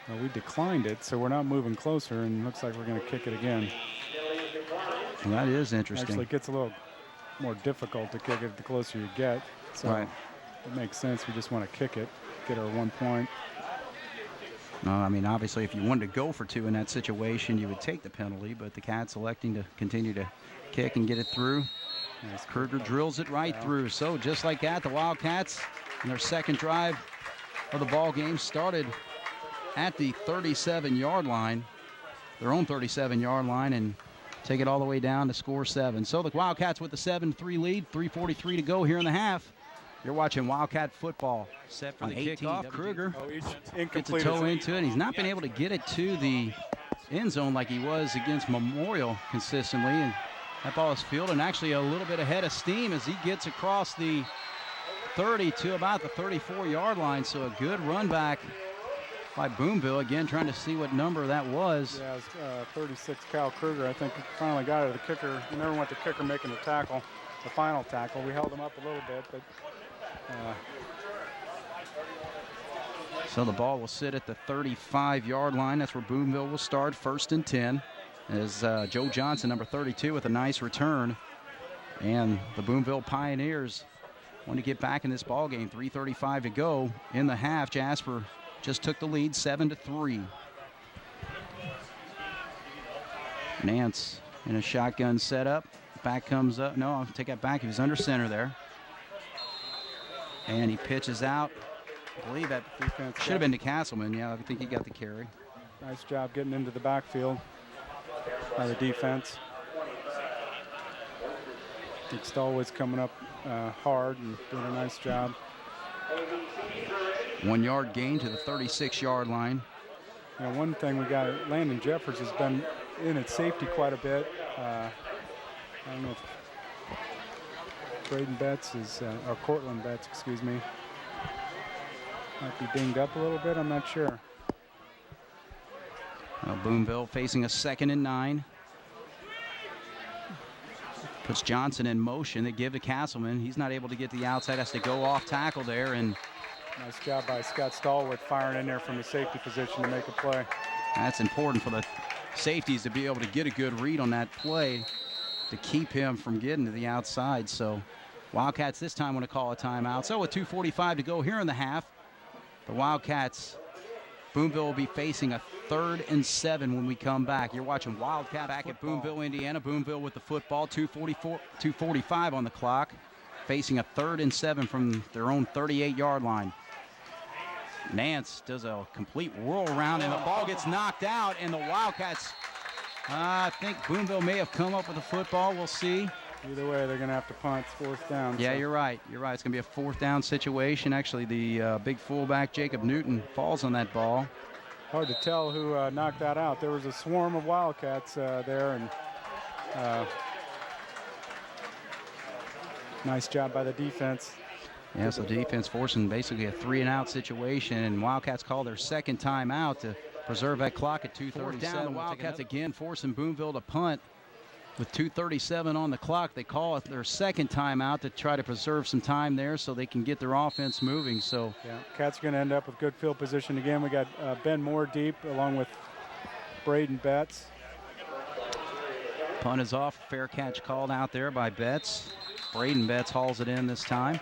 Well, we declined it, so we're not moving closer, and looks like we're going to kick it again. Well, that is interesting. Actually, it gets a little more difficult to kick it the closer you get, so right. It makes sense. We just want to kick it, get our 1 point. No, I mean, obviously, if you wanted to go for 2 in that situation, you would take the penalty, but the Cats electing to continue to kick and get it through. As Kruger drills it right through. So just like that, the Wildcats in their second drive of the ball game started at the 37-yard line, their own 37-yard line, and take it all the way down to score 7. So the Wildcats with the 7-3 lead, 3:43 to go here in the half. You're watching Wildcat football. Set for the kickoff. Kruger gets a toe into it. He's not been able to get it to the end zone like he was against Memorial consistently. And that ball is fielded and actually a little bit ahead of steam as he gets across the 30 to about the 34-yard line. So a good run back by Boonville. Again, trying to see what number that was. Yeah, it was 36 Cal Kruger. I think he finally got it to the kicker. We never want the kicker making the tackle, the final tackle. We held him up a little bit, but so the ball will sit at the 35-yard line. That's where Boonville will start, 1st and 10. As Joe Johnson, number 32, with a nice return. And the Boonville Pioneers want to get back in this ball game. 3:35 to go in the half. Jasper just took the lead, 7-3. Nance in a shotgun setup. Back comes up. No, I'll take that back. He was under center there. And he pitches out. I believe that should have been to Castleman. Yeah, I think he got the carry. Nice job getting into the backfield by the defense. I think Stallwood's coming up hard and doing a nice job. 1 yard gain to the 36-yard line. You know, one thing we got, Landon Jeffers has been in at safety quite a bit. I don't know if Braden Betts is, or Cortland Betts, excuse me, might be dinged up a little bit. I'm not sure. Well, Boonville facing a 2nd and 9. Puts Johnson in motion. They give to Castleman. He's not able to get the outside. Has to go off tackle there. And nice job by Scott Stallwood firing in there from the safety position to make a play. That's important for the safeties to be able to get a good read on that play to keep him from getting to the outside. So Wildcats this time want to call a timeout. So with 2:45 to go here in the half, the Wildcats, Boonville will be facing a 3rd and 7 when we come back. You're watching Wildcat back at Boonville, Indiana. Boonville with the football, 2:45 on the clock, facing a 3rd and 7 from their own 38-yard line. Nance does a complete whirl around, and the ball gets knocked out, and the Wildcats, I think Boonville may have come up with the football. We'll see. Either way, they're going to have to punt. It's 4th down. Yeah, so. You're right. You're right. It's going to be a 4th down situation. Actually, the big fullback, Jacob Newton, falls on that ball. Hard to tell who knocked that out. There was a swarm of Wildcats there, and nice job by the defense. Yeah, so defense forcing basically a 3-and-out situation, and Wildcats call their 2nd timeout to preserve that clock at 2:37. The Wildcats again forcing Boonville to punt. With 2:37 on the clock, they call it their 2nd timeout to try to preserve some time there so they can get their offense moving. So yeah, Cats are going to end up with good field position again. We got Ben Moore deep along with Braden Betts. Punt is off. Fair catch called out there by Betts. Braden Betts hauls it in this time.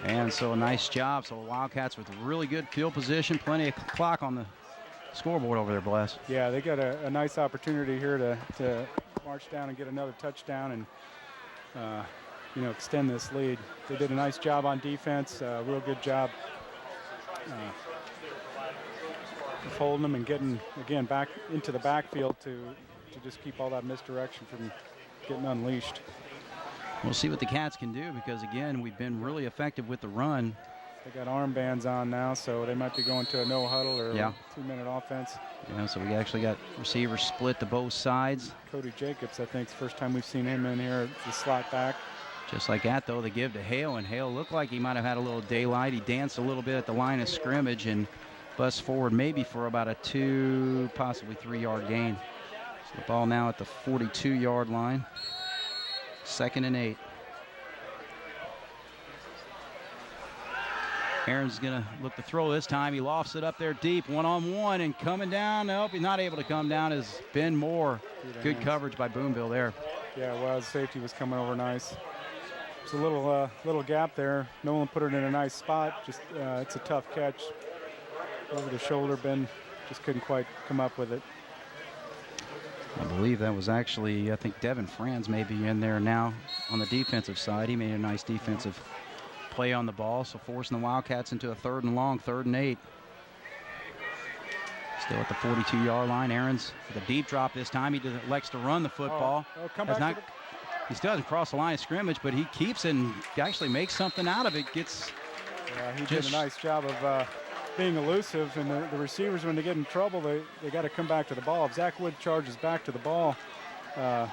And so a nice job. So the Wildcats with really good field position, plenty of clock on the scoreboard over there, Bless. Yeah, they got a nice opportunity here to march down and get another touchdown and extend this lead. They did a nice job on defense, real good job of holding them and getting again back into the backfield to just keep all that misdirection from getting unleashed. We'll see what the Cats can do because again we've been really effective with the run. They got armbands on now, so they might be going to a no huddle or a 2-minute offense. Yeah, so we actually got receivers split to both sides. Cody Jacobs, I think, it's the first time we've seen him in here, the slot back. Just like that, though, they give to Hale, and Hale looked like he might have had a little daylight. He danced a little bit at the line of scrimmage and bust forward maybe for about a 2, possibly 3-yard gain. So the ball now at the 42-yard line. 2nd and 8. Aaron's going to look to throw this time. He lofts it up there deep, one-on-one, and coming down. Nope, he's not able to come down is Ben Moore. Good coverage by Boonville there. Yeah, well, the safety was coming over nice. There's a little gap there. No one put it in a nice spot. Just it's a tough catch. Over the shoulder, Ben just couldn't quite come up with it. I believe that was actually, I think Devin Franz may be in there now on the defensive side. He made a nice defensive play on the ball, so forcing the Wildcats into a 3rd and long, 3rd and 8. Still at the 42-yard line. Aaron's with a deep drop this time. He elects to run the football. He still hasn't crossed the line of scrimmage, but he keeps it and actually makes something out of it. He did a nice job of being elusive, and the receivers, when they get in trouble, they got to come back to the ball. If Zach Wood charges back to the ball, I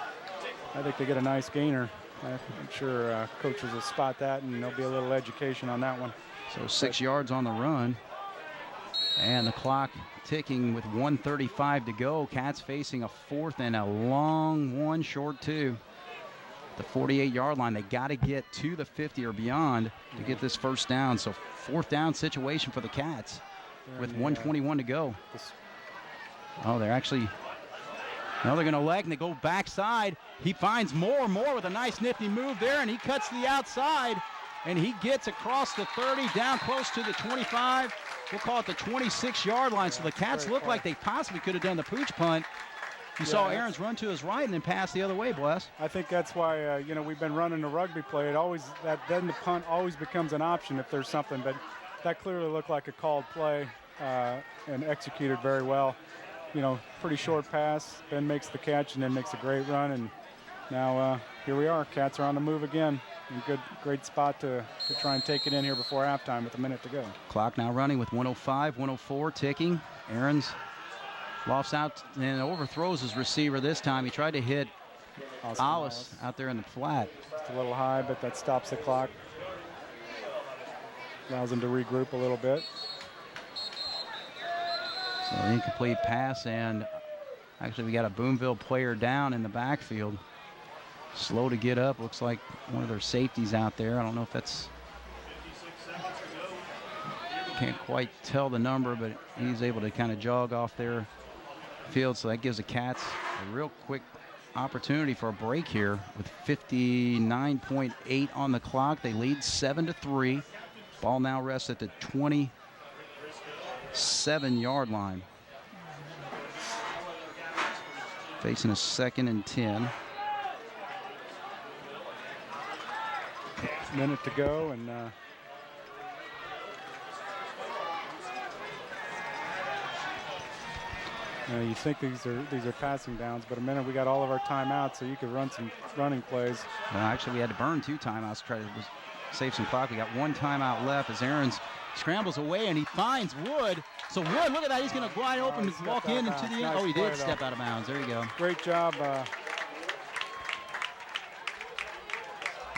think they get a nice gainer. I'm sure coaches will spot that, and there'll be a little education on that one. So 6 yards on the run, and the clock ticking with 1:35 to go. Cats facing a 4th and a long one, short 2. The 48-yard line. They got to get to the 50 or beyond to get this 1st down. So 4th down situation for the Cats with 1:21 to go. Oh, they're actually, now they're going to elect, and they go backside. He finds Moore with a nice nifty move there, and he cuts to the outside, and he gets across the 30, down close to the 25. We'll call it the 26-yard line. So the Cats look like they possibly could have done the pooch punt. You saw Aaron's run to his right and then pass the other way, Bless. I think that's why, we've been running the rugby play. Then the punt always becomes an option if there's something, but that clearly looked like a called play and executed very well. Pretty short pass. Ben makes the catch and then makes a great run, and now here we are. Cats are on the move again. Great spot to try and take it in here before halftime with a minute to go. Clock now running with 1:05, 1:04 ticking. Aaron's lofts out and overthrows his receiver this time. He tried to hit Alice out there in the flat. Just a little high, but that stops the clock. Allows him to regroup a little bit. So an incomplete pass, and actually we got a Boonville player down in the backfield. Slow to get up. Looks like one of their safeties out there. I don't know if that's, can't quite tell the number, but he's able to kind of jog off their field. So that gives the Cats a real quick opportunity for a break here with 59.8 on the clock. They lead 7-3. Ball now rests at the 27-yard line. Facing a 2nd and 10. Minute to go, and you think these are passing downs, but a minute we got all of our timeouts, so you could run some running plays. Well, actually, we had to burn 2 timeouts to try to save some clock. We got 1 timeout left as Aaron's scrambles away, and he finds Wood. So Wood, look at that, he's going to glide open and walk in into the end. Oh, he did step out of bounds. There you go. Great job.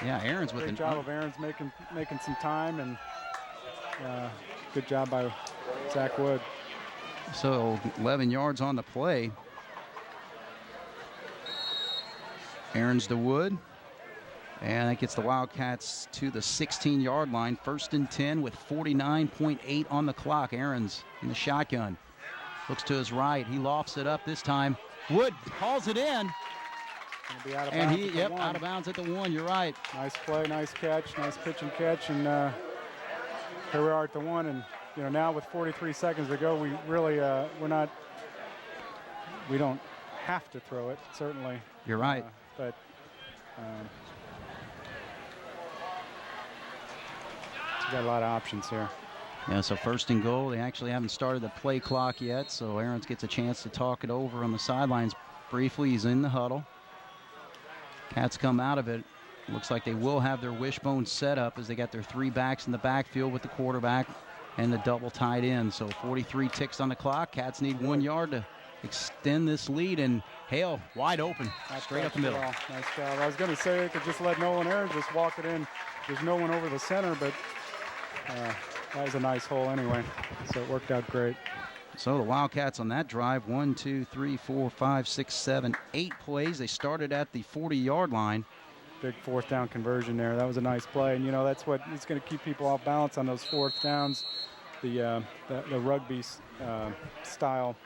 Yeah, Aaron's with great job of Aaron's making some time, and good job by Zach Wood. So 11 yards on the play. Aaron's to Wood, and that gets the Wildcats to the 16-yard line. 1st and 10 with 49.8 on the clock. Aaron's in the shotgun. Looks to his right. He lofts it up this time. Wood hauls it in. And out of bounds at the 1. You're right. Nice play, nice catch, nice pitch and catch, and here we are at the 1. And now with 43 seconds to go, we really we don't have to throw it, certainly. You're right. But we've got a lot of options here. Yeah, so 1st and goal. They actually haven't started the play clock yet, so Aaron's gets a chance to talk it over on the sidelines briefly. He's in the huddle. Cats come out of it. Looks like they will have their wishbone set up as they got their 3 backs in the backfield with the quarterback and the double tight end. So 43 ticks on the clock. Cats need 1 yard to extend this lead, and Hale wide open, straight up the middle. Nice job. I was going to say they could just let Nolan Aaron just walk it in. There's no one over the center, but that was a nice hole anyway, so it worked out great. So the Wildcats on that drive, 1, 2, 3, 4, 5, 6, 7, 8 plays. They started at the 40-yard line. Big fourth down conversion there. That was a nice play, and that's what is going to keep people off balance on those fourth downs. The rugby style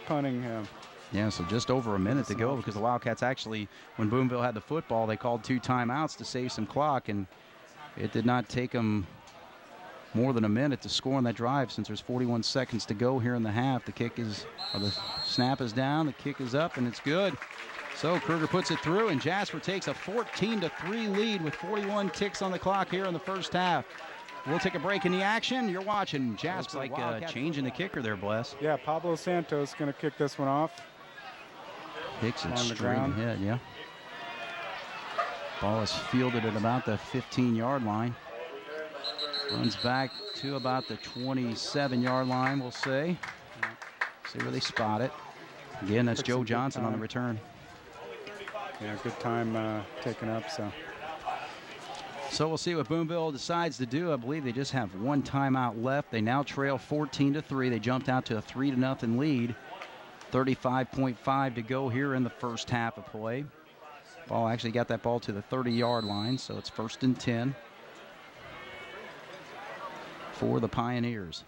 punting. Yeah, so just over a minute to go, because the Wildcats actually, when Boonville had the football, they called 2 timeouts to save some clock, and it did not take them more than a minute to score on that drive since there's 41 seconds to go here in the half. The snap is down, the kick is up, and it's good. So Kruger puts it through, and Jasper takes a 14-3 lead with 41 ticks on the clock here in the first half. We'll take a break in the action. You're watching Jasper. Looks like changing the kicker there, Bless. Yeah, Pablo Santos going to kick this one off. Kicks it straight ahead, yeah. Ball is fielded at about the 15-yard line. Runs back to about the 27-yard line, we'll say. See where they spot it. Again, that's Joe Johnson on the return. Yeah, good time taken up, so. So we'll see what Boonville decides to do. I believe they just have one timeout left. They now trail 14-3. They jumped out to a 3-0 lead. 35.5 to go here in the first half of play. Ball actually got that ball to the 30-yard line, so it's 1st and 10 for the Pioneers.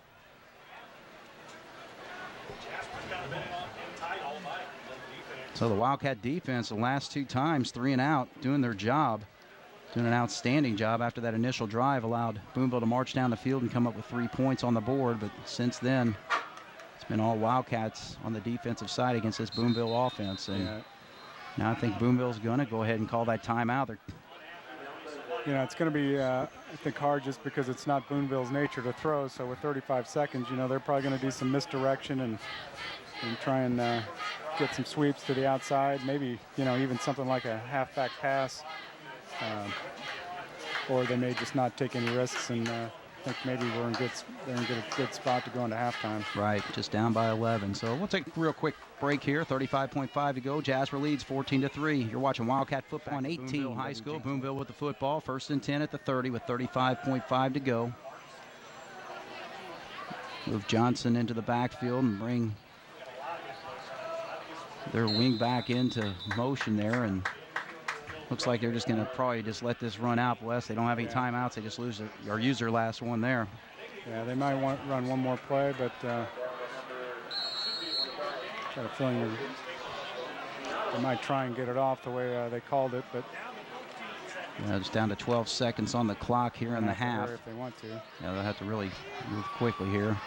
So the Wildcat defense, the last 2 times, 3 and out, doing their job. Doing an outstanding job after that initial drive, allowed Boonville to march down the field and come up with 3 points on the board. But since then, it's been all Wildcats on the defensive side against this Boonville offense. And now I think Boonville's going to go ahead and call that timeout. It's going to be, I think, hard just because it's not Boonville's nature to throw. So with 35 seconds, they're probably going to do some misdirection and try and get some sweeps to the outside. Maybe, even something like a halfback pass. Or they may just not take any risks, and I think maybe they're in a good spot to go into halftime. Right, just down by 11. So we'll take a real quick break here. 35.5 to go. Jasper leads 14-3. You're watching Wildcat football on 18 High School. Boonville with the football. 1st and 10 at the 30 with 35.5 to go. Move Johnson into the backfield and bring their wing back into motion there, and looks like they're just going to probably just let this run out, Wes. They don't have any timeouts. They just use their last one there. Yeah, they might run one more play, but got a feeling they might try and get it off the way they called it. But yeah, it's down to 12 seconds on the clock here in the half. If they want to. Yeah, they'll have to really move quickly here.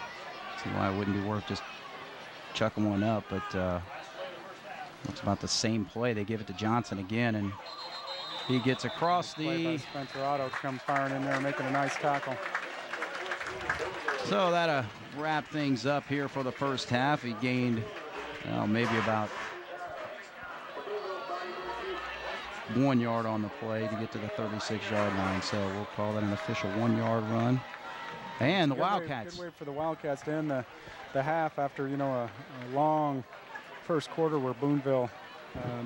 See why it wouldn't be worth just chucking one up, but looks about the same play. They give it to Johnson again, and he gets across the. Spencer Otto comes firing in there, making a nice tackle. So that'll wrap things up here for the first half. He gained maybe about 1 yard on the play to get to the 36-yard line. So we'll call that an official 1-yard run. And the Wildcats. Good way for the Wildcats to end the half after a long first quarter where Boonville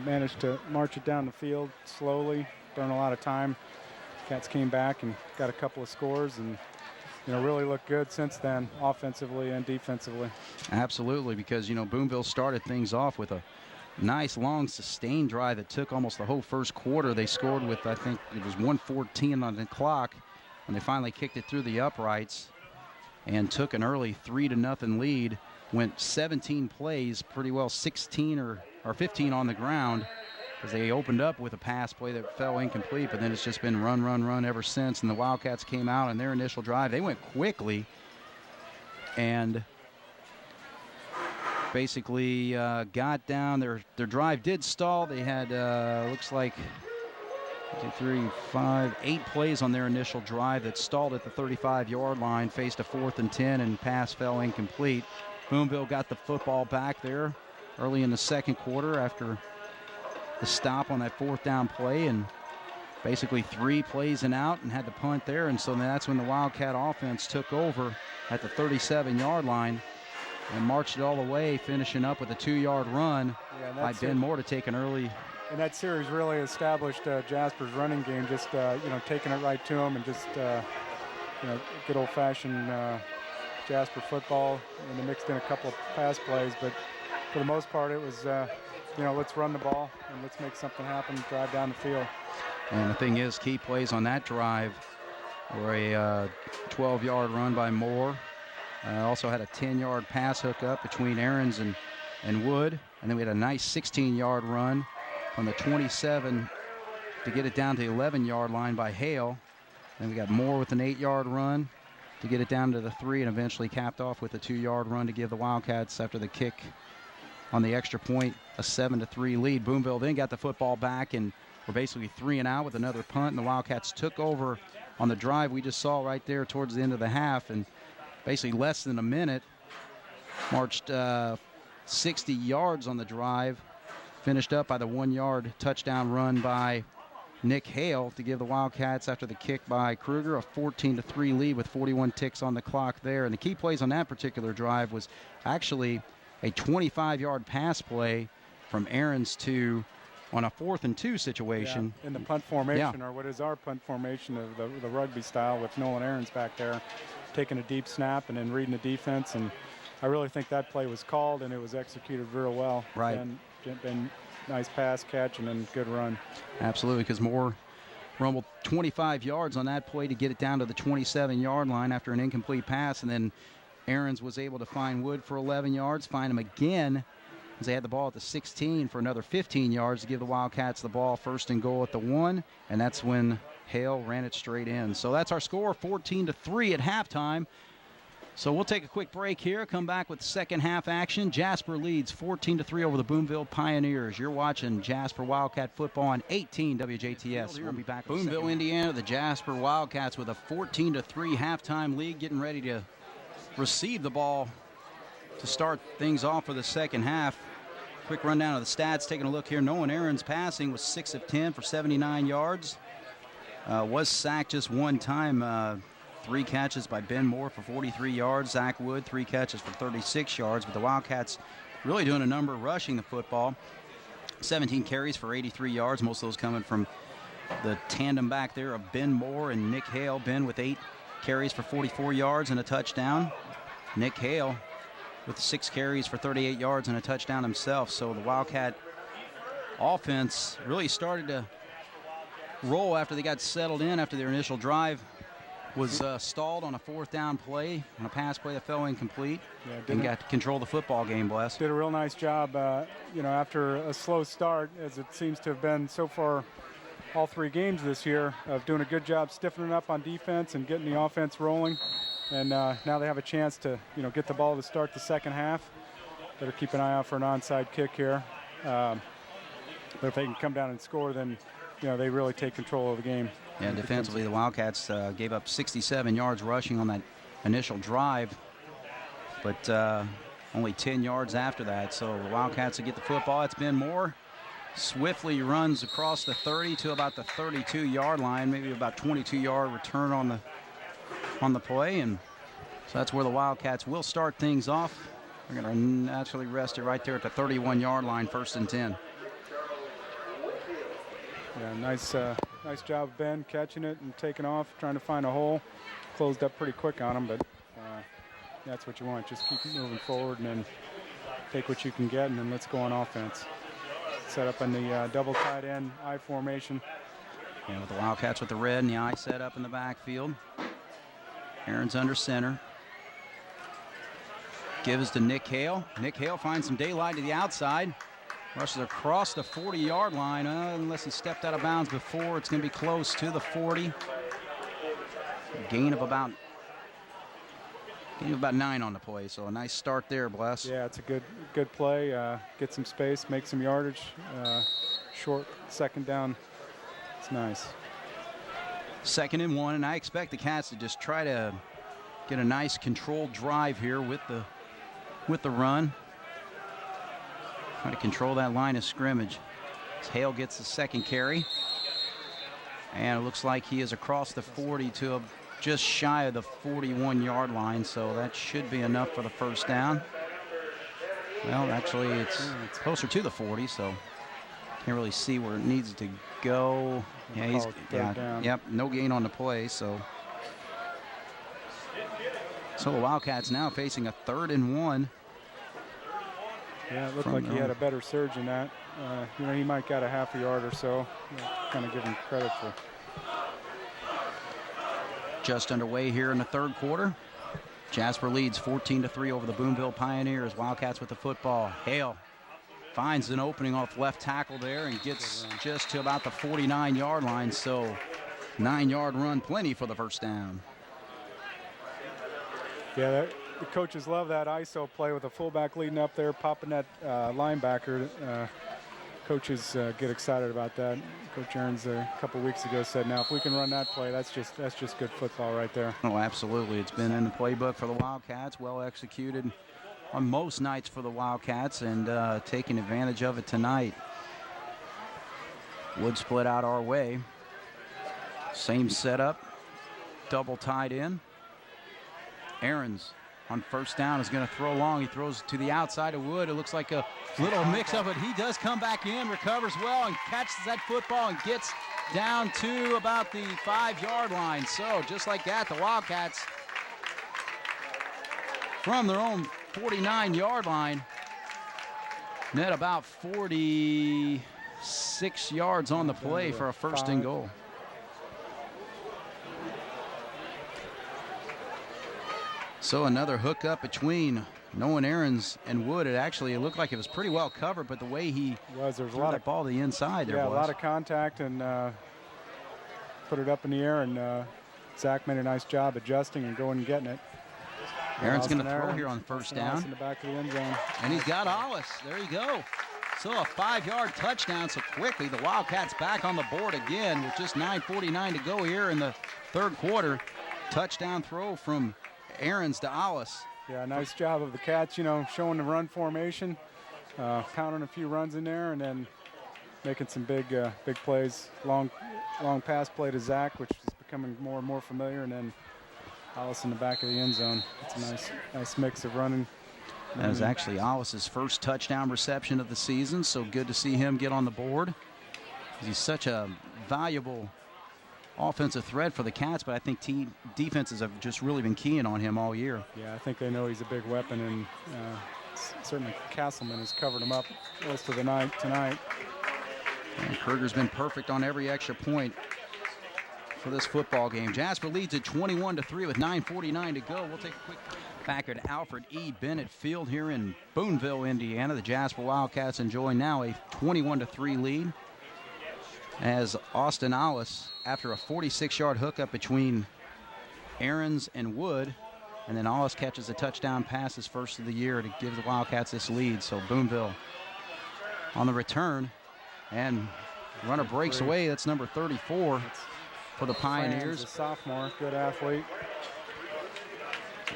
managed to march it down the field slowly, burn a lot of time. Cats came back and got a couple of scores and really looked good since then, offensively and defensively. Absolutely, because Boonville started things off with a nice long sustained drive that took almost the whole first quarter. They scored with, I think it was 1:14 on the clock when they finally kicked it through the uprights and took an early 3-0 lead. Went 17 plays, pretty well 16 or 15 on the ground, as they opened up with a pass play that fell incomplete, but then it's just been run ever since. And the Wildcats came out in their initial drive. They went quickly and basically got down. Their drive did stall. They had, looks like, 2, 3, 5, 8 plays on their initial drive that stalled at the 35-yard line, faced a 4th and 10, and pass fell incomplete. Boonville got the football back there early in the second quarter after the stop on that 4th down play, and basically 3 plays and out, and had to punt there. And so that's when the Wildcat offense took over at the 37-yard line and marched it all the way, finishing up with a 2-yard run by Ben Moore to take an early. And that series really established Jasper's running game, just taking it right to him and just good old-fashioned Jasper football, and they mixed in a couple of pass plays, but for the most part it was let's run the ball and let's make something happen, drive down the field. And the thing is, key plays on that drive were a 12-yard run by Moore. Also had a 10-yard pass hookup between Aarons and Wood, and then we had a nice 16-yard run from the 27 to get it down to the 11-yard line by Hale. Then we got Moore with an 8-yard run to get it down to the 3, and eventually capped off with a 2-yard run to give the Wildcats, after the kick on the extra point, a 7-3 lead. Boonville then got the football back and were basically 3 and out with another punt, and the Wildcats took over on the drive we just saw right there towards the end of the half, and basically less than a minute marched 60 yards on the drive, finished up by the 1-yard touchdown run by Nick Hale to give the Wildcats, after the kick by Kruger, a 14-3 lead with 41 ticks on the clock there. And the key plays on that particular drive was actually a 25-yard pass play from Aarons on a 4th and 2 situation. Yeah, in the punt formation, or what is our punt formation of the rugby style, with Nolan Aarons back there taking a deep snap and then reading the defense. And I really think that play was called and it was executed real well. Right. And nice pass catch and then good run. Absolutely, because Moore rumbled 25 yards on that play to get it down to the 27-yard line after an incomplete pass, and then Aarons was able to find Wood for 11 yards, find him again as they had the ball at the 16 for another 15 yards to give the Wildcats the ball, 1st and goal at the 1, and that's when Hale ran it straight in. So that's our score, 14-3 at halftime. So we'll take a quick break here, come back with second half action. Jasper leads 14-3 over the Boonville Pioneers. You're watching Jasper Wildcat football on 18 WJTS. We'll be back. Boonville, Indiana, the Jasper Wildcats with a 14-3 halftime lead, getting ready to receive the ball to start things off for the second half. Quick rundown of the stats, taking a look here. Nolan Aarons passing was 6 of 10 for 79 yards. Was sacked just one time. 3 catches by Ben Moore for 43 yards. Zach Wood, 3 catches for 36 yards. But the Wildcats really doing a number rushing the football. 17 carries for 83 yards. Most of those coming from the tandem back there of Ben Moore and Nick Hale. Ben with 8 carries for 44 yards and a touchdown. Nick Hale with 6 carries for 38 yards and a touchdown himself. So the Wildcat offense really started to roll after they got settled in after their initial drive was stalled on a 4th down play, on a pass play that fell incomplete, and got to control the football game, Bless. Did a real nice job, after a slow start, as it seems to have been so far all 3 games this year, of doing a good job stiffening up on defense and getting the offense rolling. And now they have a chance to, get the ball to start the second half. Better keep an eye out for an onside kick here. But if they can come down and score, then, they really take control of the game. Yeah, defensively, the Wildcats gave up 67 yards rushing on that initial drive, but only 10 yards after that. So the Wildcats will get the football. It's Ben Moore. Swiftly runs across the 30 to about the 32-yard line, maybe about 22-yard return on the play. And so that's where the Wildcats will start things off. They're going to naturally rest it right there at the 31-yard line, 1st and 10. Yeah, nice job, Ben, catching it and taking off, trying to find a hole. Closed up pretty quick on him, but that's what you want. Just keep moving forward and then take what you can get, and then let's go on offense. Set up in the double tight end I formation. Yeah, with the Wildcats with the red and the I set up in the backfield. Aarons under center. Gives to Nick Hale. Nick Hale finds some daylight to the outside. Rushes across the 40-yard line, unless he stepped out of bounds before. It's going to be close to the 40. A gain of about 9 on the play, so a nice start there, Bless. Yeah, it's a good play. Get some space, make some yardage. Short second down. It's nice. 2nd and 1, and I expect the Cats to just try to get a nice controlled drive here with the run. Try to control that line of scrimmage. As Hale gets the 2nd carry. And it looks like he is across the 40 to just shy of the 41-yard line, so that should be enough for the 1st down. Well, actually, it's closer to the 40, so can't really see where it needs to go. Yeah, yep, no gain on the play, so the Wildcats now facing a 3rd and 1. Yeah, it looked like he had a better surge in that. You know, he might got a half a yard or so. Kind of give him credit for. Just underway here in the 3rd quarter. Jasper leads 14-3 over the Boonville Pioneers. Wildcats with the football. Hale finds an opening off left tackle there and gets just to about the 49-yard line. So 9-yard run, plenty for the first down. Yeah, the coaches love that ISO play with a fullback leading up there, popping that linebacker. Coaches get excited about that. Coach Aaron's a couple weeks ago said, now if we can run that play, that's just good football right there. Oh, absolutely. It's been in the playbook for the Wildcats, well executed on most nights for the Wildcats, and taking advantage of it tonight. Wood split out our way. Same setup, double tied in. Aaron's on first down is going to throw long. He throws to the outside of Wood. It looks like a little mix-up, but he does come back in, recovers well, and catches that football and gets down to about the 5-yard line. So just like that, the Wildcats from their own 49-yard line net about 46 yards on the play for a 1st and goal. So another hookup between Nolan Aarons and Wood. It looked like it was pretty well covered, but the way he threw that ball to the inside there a lot of contact and put it up in the air, and Zach made a nice job adjusting and going and getting it. Aaron's going to throw here on first down. In the back of the end zone. And he's got Hollis. There you go. So a 5-yard touchdown. So quickly the Wildcats back on the board again with just 9:49 to go here in the 3rd quarter. Touchdown throw from Aaron's to Hollis. Yeah, nice job of the Cats, you know, showing the run formation, pounding a few runs in there, and then making some big plays. Long pass play to Zach, which is becoming more and more familiar, and then Hollis in the back of the end zone. It's a nice mix of running. That was actually Hollis's first touchdown reception of the season, so good to see him get on the board. He's such a valuable offensive threat for the Cats, but I think defenses have just really been keying on him all year. Yeah, I think they know he's a big weapon, and certainly Castleman has covered him up most of the night tonight. And Kruger's been perfect on every extra point for this football game. Jasper leads at 21-3 with 9:49 to go. We'll take a quick back at Alfred E. Bennett Field here in Boonville, Indiana. The Jasper Wildcats enjoy now a 21-3 lead, as Austin Hollis, after a 46-yard hookup between Aarons and Wood, and then Hollis catches a touchdown pass, his first of the year, to give the Wildcats this lead. So Boonville on the return, and runner breaks away. That's number 34 for the Pioneers. Franz, a sophomore, good athlete.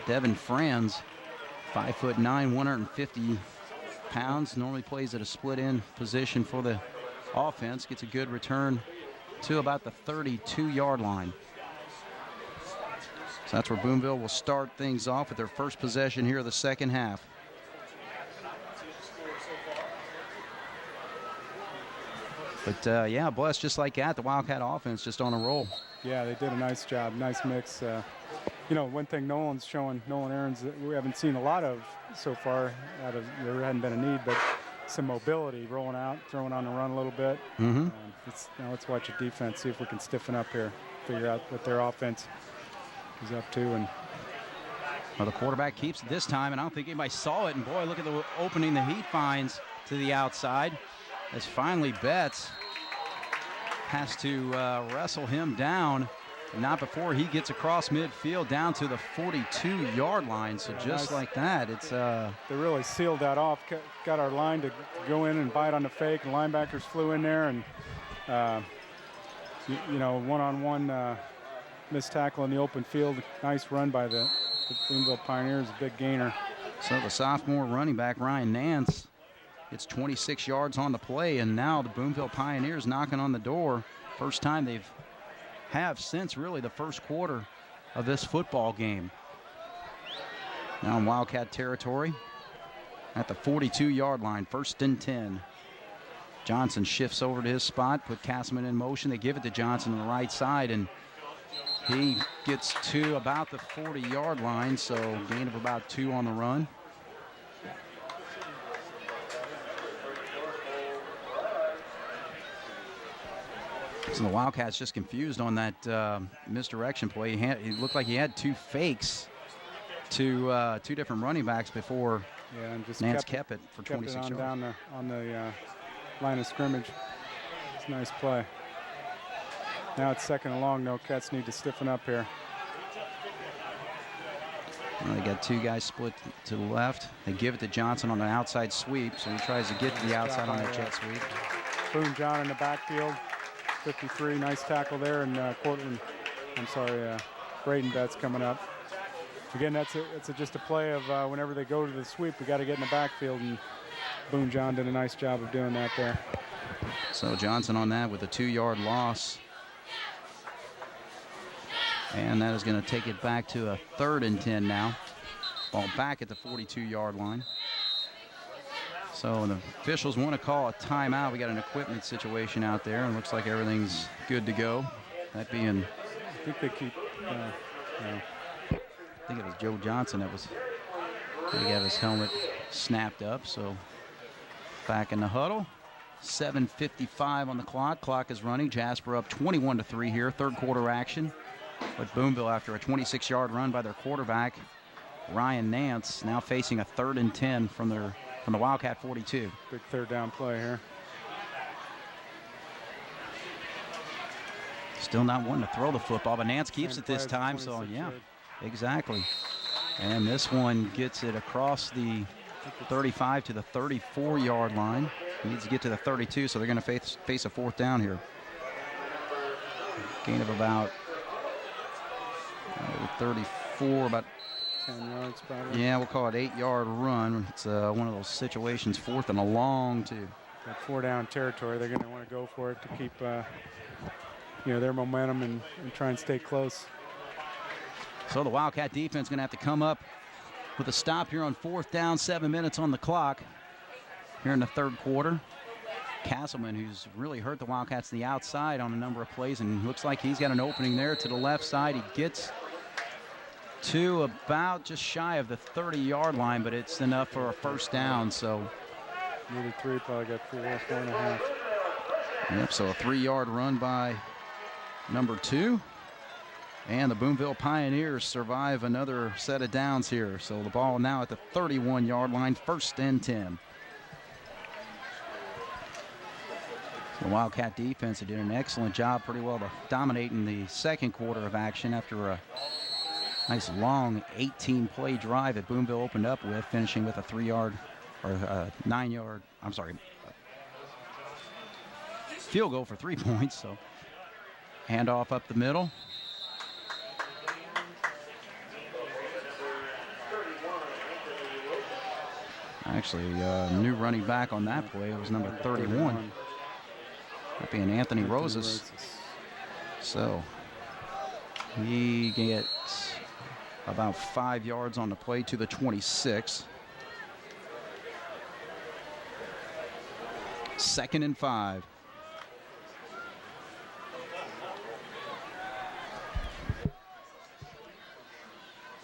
Devin Franz, 5'9", 150 pounds, normally plays at a split end position for the offense, gets a good return to about the 32-yard line. So that's where Boonville will start things off with their first possession here of the second half. But yeah, blessed just like that. The Wildcat offense just on a roll. Yeah, they did a nice job, nice mix. You know, one thing Nolan Aarons, that we haven't seen a lot of so far. There hadn't been a need, but some mobility, rolling out, throwing on the run a little bit. Let's watch a defense, see if we can stiffen up here, figure out what their offense is up to. And well, the quarterback keeps it this time, and I don't think anybody saw it. And boy, look at the opening that he finds to the outside, as finally Betts has to wrestle him down. Not before he gets across midfield down to the 42-yard line. So just like that, it's they really sealed that off. Got our line to go in and bite on the fake, and linebackers flew in there, and you know, one-on-one missed tackle in the open field. Nice run by the Boonville Pioneers, a big gainer. So the sophomore running back Ryan Nance gets 26 yards on the play, and now the Boonville Pioneers knocking on the door. First time they've since really the first quarter of this football game. Now in Wildcat territory. at the 42-yard line, 1st and 10. Johnson shifts over to his spot, put Castleman in motion. They give it to Johnson on the right side, and he gets to about the 40-yard line, so gain of about 2 on the run. So the Wildcats just confused on that misdirection play. He looked like he had 2 fakes to 2 different running backs before and just Nance kept it for 26 yards. Down on the line of scrimmage. It's a nice play. Now it's 2nd and long. No, Cats need to stiffen up here. Well, they got 2 guys split to the left. They give it to Johnson on the outside sweep, so he tries to get to the outside on that jet sweep. Boone John in the backfield, 53. Nice tackle there, and Braden Betts coming up. Again, it's just a play of whenever they go to the sweep, we got to get in the backfield, and Boone John did a nice job of doing that there. So Johnson on that with a 2-yard loss. And that is going to take it back to a 3rd and 10 now. Ball back at the 42-yard line. So the officials want to call a timeout. We got an equipment situation out there, and looks like everything's good to go. That being, I think they keep. I think it was Joe Johnson that was. He got his helmet snapped up. So back in the huddle. 7:55 on the clock. Clock is running. Jasper up 21-3 here. 3rd quarter action. But Boonville, after a 26-yard run by their quarterback, Ryan Nance, now facing a 3rd and 10 from the Wildcat 42. Big 3rd down play here. Still not wanting to throw the football, but Nance keeps it this time. So yeah, exactly. And this one gets it across the 35 to the 34-yard line. He needs to get to the 32, so they're going to face a 4th down here. Gain of about 34, about 10 yards probably. Yeah, we'll call it 8-yard run. It's one of those situations, 4th and a long too. That 4-down territory, they're going to want to go for it to keep their momentum and try and stay close. So the Wildcat defense going to have to come up with a stop here on 4th down, 7 minutes on the clock here in the 3rd quarter. Castleman, who's really hurt the Wildcats on the outside on a number of plays, and looks like he's got an opening there to the left side. He gets to about just shy of the 30-yard line, but it's enough for a 1st down. So needed 3, probably got 4.5. Yep, so a 3-yard run by number 2. And the Boonville Pioneers survive another set of downs here. So the ball now at the 31-yard line, 1st and 10. The Wildcat defense did an excellent job, pretty well dominating the 2nd quarter of action after a nice long 18-play drive that Boonville opened up with, finishing with a 3-yard or a 9-yard, field goal for 3 points. So handoff up the middle. Actually, new running back on that play. It was number 31. That being Anthony Rosas. So he gets about 5 yards on the play to the 26. 2nd and 5.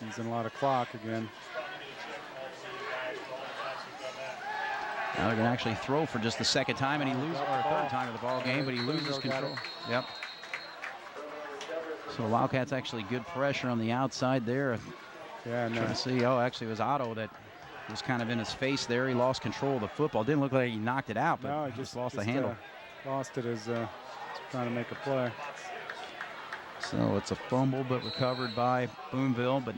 Using a lot of clock again. Now they're going to actually throw for just the 2nd time, and he loses, or 3rd time of the ball game, but he loses control. Yep. So Wildcats actually good pressure on the outside there. Yeah, no. Trying to see, actually it was Otto that was kind of in his face there. He lost control of the football. Didn't look like he knocked it out, but no, he just lost the handle. Lost it as trying to make a play. So it's a fumble, but recovered by Boonville, but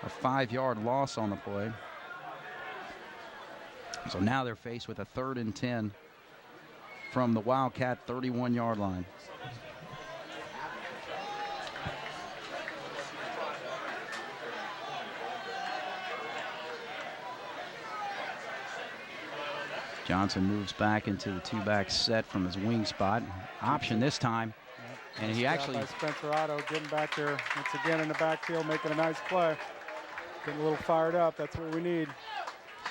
a 5-yard loss on the play. So now they're faced with a 3rd and 10 from the Wildcat 31-yard line. Johnson moves back into the 2-back set from his wing spot. Option this time. Yep. And he actually... by Spencer Otto getting back there once again in the backfield, making a nice play. Getting a little fired up. That's what we need.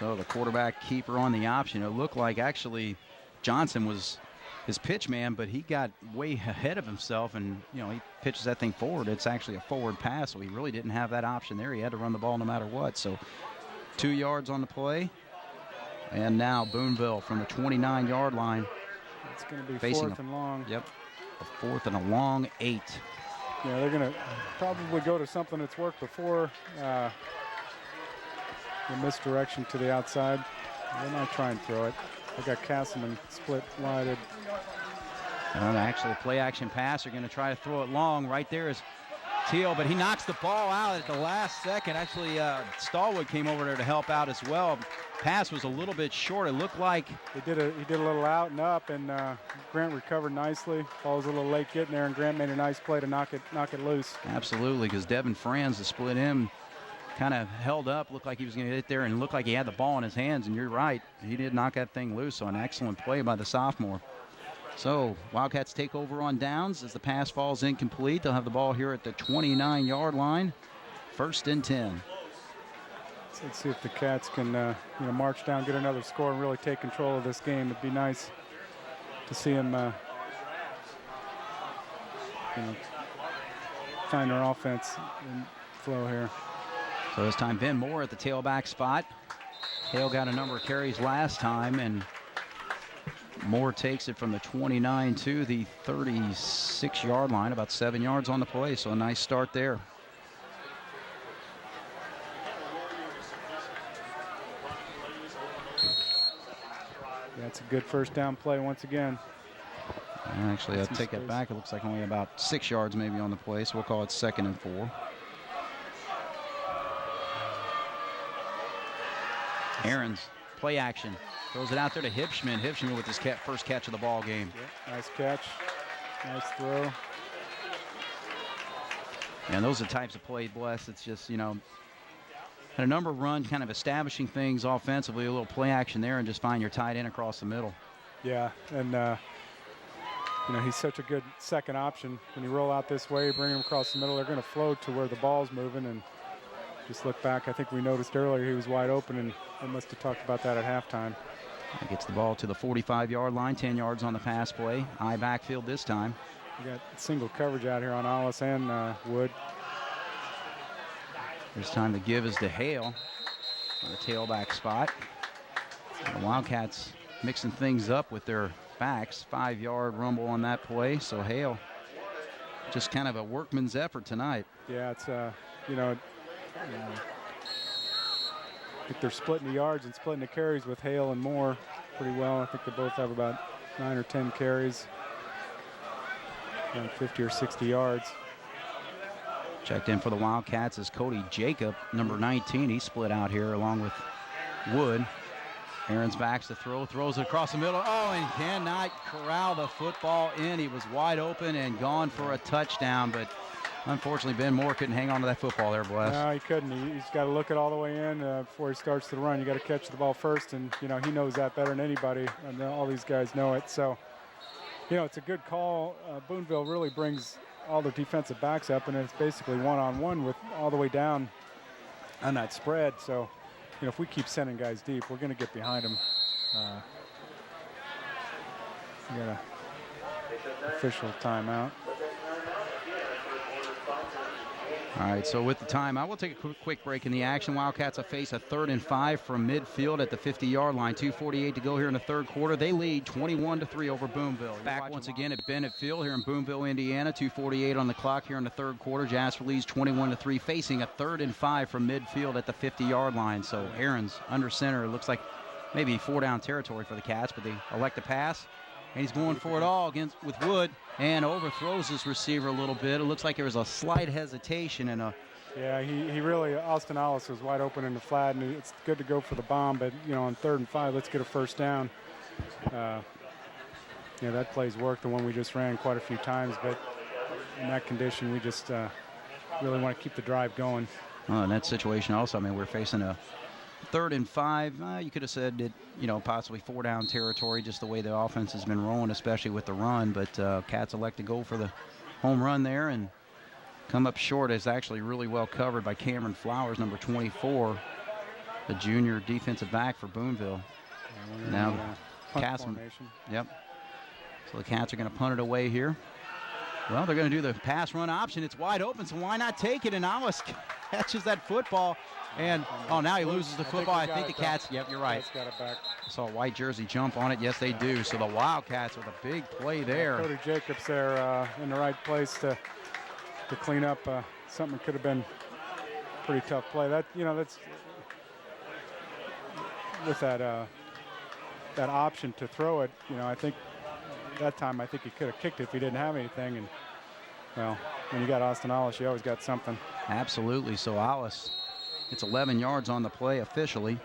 So the quarterback keeper on the option. It looked like actually Johnson was his pitch man, but he got way ahead of himself, and he pitches that thing forward. It's actually a forward pass, so he really didn't have that option there. He had to run the ball no matter what. So 2 yards on the play, and now Boonville from the 29-yard line. It's going to be fourth and long. Yep, a fourth and a long 8. Yeah, they're going to probably go to something that's worked before. The misdirection to the outside. They might try and throw it. They got Castleman split wide. Actually, a play-action pass. They're going to try to throw it long. Right there is Teal, but he knocks the ball out at the last second. Actually, Stallwood came over there to help out as well. Pass was a little bit short. It looked like he did a little out and up, and Grant recovered nicely. Ball was a little late getting there, and Grant made a nice play to knock it loose. Absolutely, because Devin Franz, the split him, kind of held up, looked like he was going to hit there, and looked like he had the ball in his hands, and you're right, he did knock that thing loose. So an excellent play by the sophomore. So Wildcats take over on downs as the pass falls incomplete. They'll have the ball here at the 29-yard line. 1st and 10. So let's see if the Cats can march down, get another score, and really take control of this game. It'd be nice to see them find their offense and flow here. So this time Ben Moore at the tailback spot. Hale got a number of carries last time, and Moore takes it from the 29 to the 36-yard line, about 7 yards on the play, so a nice start there. That's a good first down play once again. And actually, I'll take it back. It looks like only about 6 yards maybe on the play, so we'll call it 2nd and 4. Aarons, play action. Throws it out there to Hipschman. Hipschman with his first catch of the ball game. Yep, nice catch. Nice throw. And those are the types of plays, Bless. It's just, had a number of runs, kind of establishing things offensively, a little play action there, and just find your tight end across the middle. Yeah, and, he's such a good second option. When you roll out this way, bring him across the middle, they're going to float to where the ball's moving, and just look back. I think we noticed earlier he was wide open, and they must have talked about that at halftime. He gets the ball to the 45-yard line, 10 yards on the pass play. High backfield this time. We got single coverage out here on Ollis and Wood. This time the give is to Hale for the tailback spot. So the Wildcats mixing things up with their backs. 5-yard rumble on that play. So Hale, just kind of a workman's effort tonight. Yeah, it's, I think they're splitting the yards and splitting the carries with Hale and Moore pretty well. I think they both have about 9 or 10 carries, around 50 or 60 yards. Checked in for the Wildcats is Cody Jacob, number 19. He split out here along with Wood. Aaron's backs to throw, throws it across the middle. Oh, and cannot corral the football in. He was wide open and gone for a touchdown, but unfortunately, Ben Moore couldn't hang on to that football there, Bless. No, he couldn't. He's got to look it all the way in before he starts to run. You got to catch the ball first, and he knows that better than anybody, and all these guys know it. So, it's a good call. Boonville really brings all their defensive backs up, and it's basically one-on-one with all the way down on that spread. So, if we keep sending guys deep, we're going to get behind them. We got an official timeout. All right, so with the time, I will take a quick break in the action. Wildcats will face a 3rd and 5 from midfield at the 50-yard line. 2:48 to go here in the third quarter. They lead 21-3 over Boonville. Back once again at Bennett Field here in Boonville, Indiana. 2:48 on the clock here in the third quarter. Jasper leads 21-3, facing a 3rd and 5 from midfield at the 50-yard line. So Aaron's under center. It looks like maybe 4-down territory for the Cats, but they elect to pass. And he's going for it all with Wood, and overthrows his receiver a little bit. It looks like there was a slight hesitation and a. Yeah, he really, Austin Ollis was wide open in the flat, and it's good to go for the bomb, but on 3rd and 5, let's get a first down. That play's worked, the one we just ran quite a few times, but in that condition, we just really want to keep the drive going. In that situation also, we're facing a 3rd and 5, you could have said that, possibly 4-down territory, just the way the offense has been rolling, especially with the run. But Cats elect to go for the home run there and come up short. Is actually really well covered by Cameron Flowers, number 24. the junior defensive back for Boonville. Yeah, now Castle. Yep. So the Cats are going to punt it away here. Well, they're going to do the pass run option. It's wide open, so why not take it? And Alice catches that football. And, now he loses the football. I think the Cats, yep, you're right. Got it back. I saw a white jersey jump on it. Yes, they do. So the Wildcats with a big play there. Cody Jacobs there in the right place to clean up something that could have been a pretty tough play. That's with that option to throw it. I think that time he could have kicked it if he didn't have anything. And well, when you got Austin Alice, you always got something. Absolutely. So Alice, it's 11 yards on the play officially.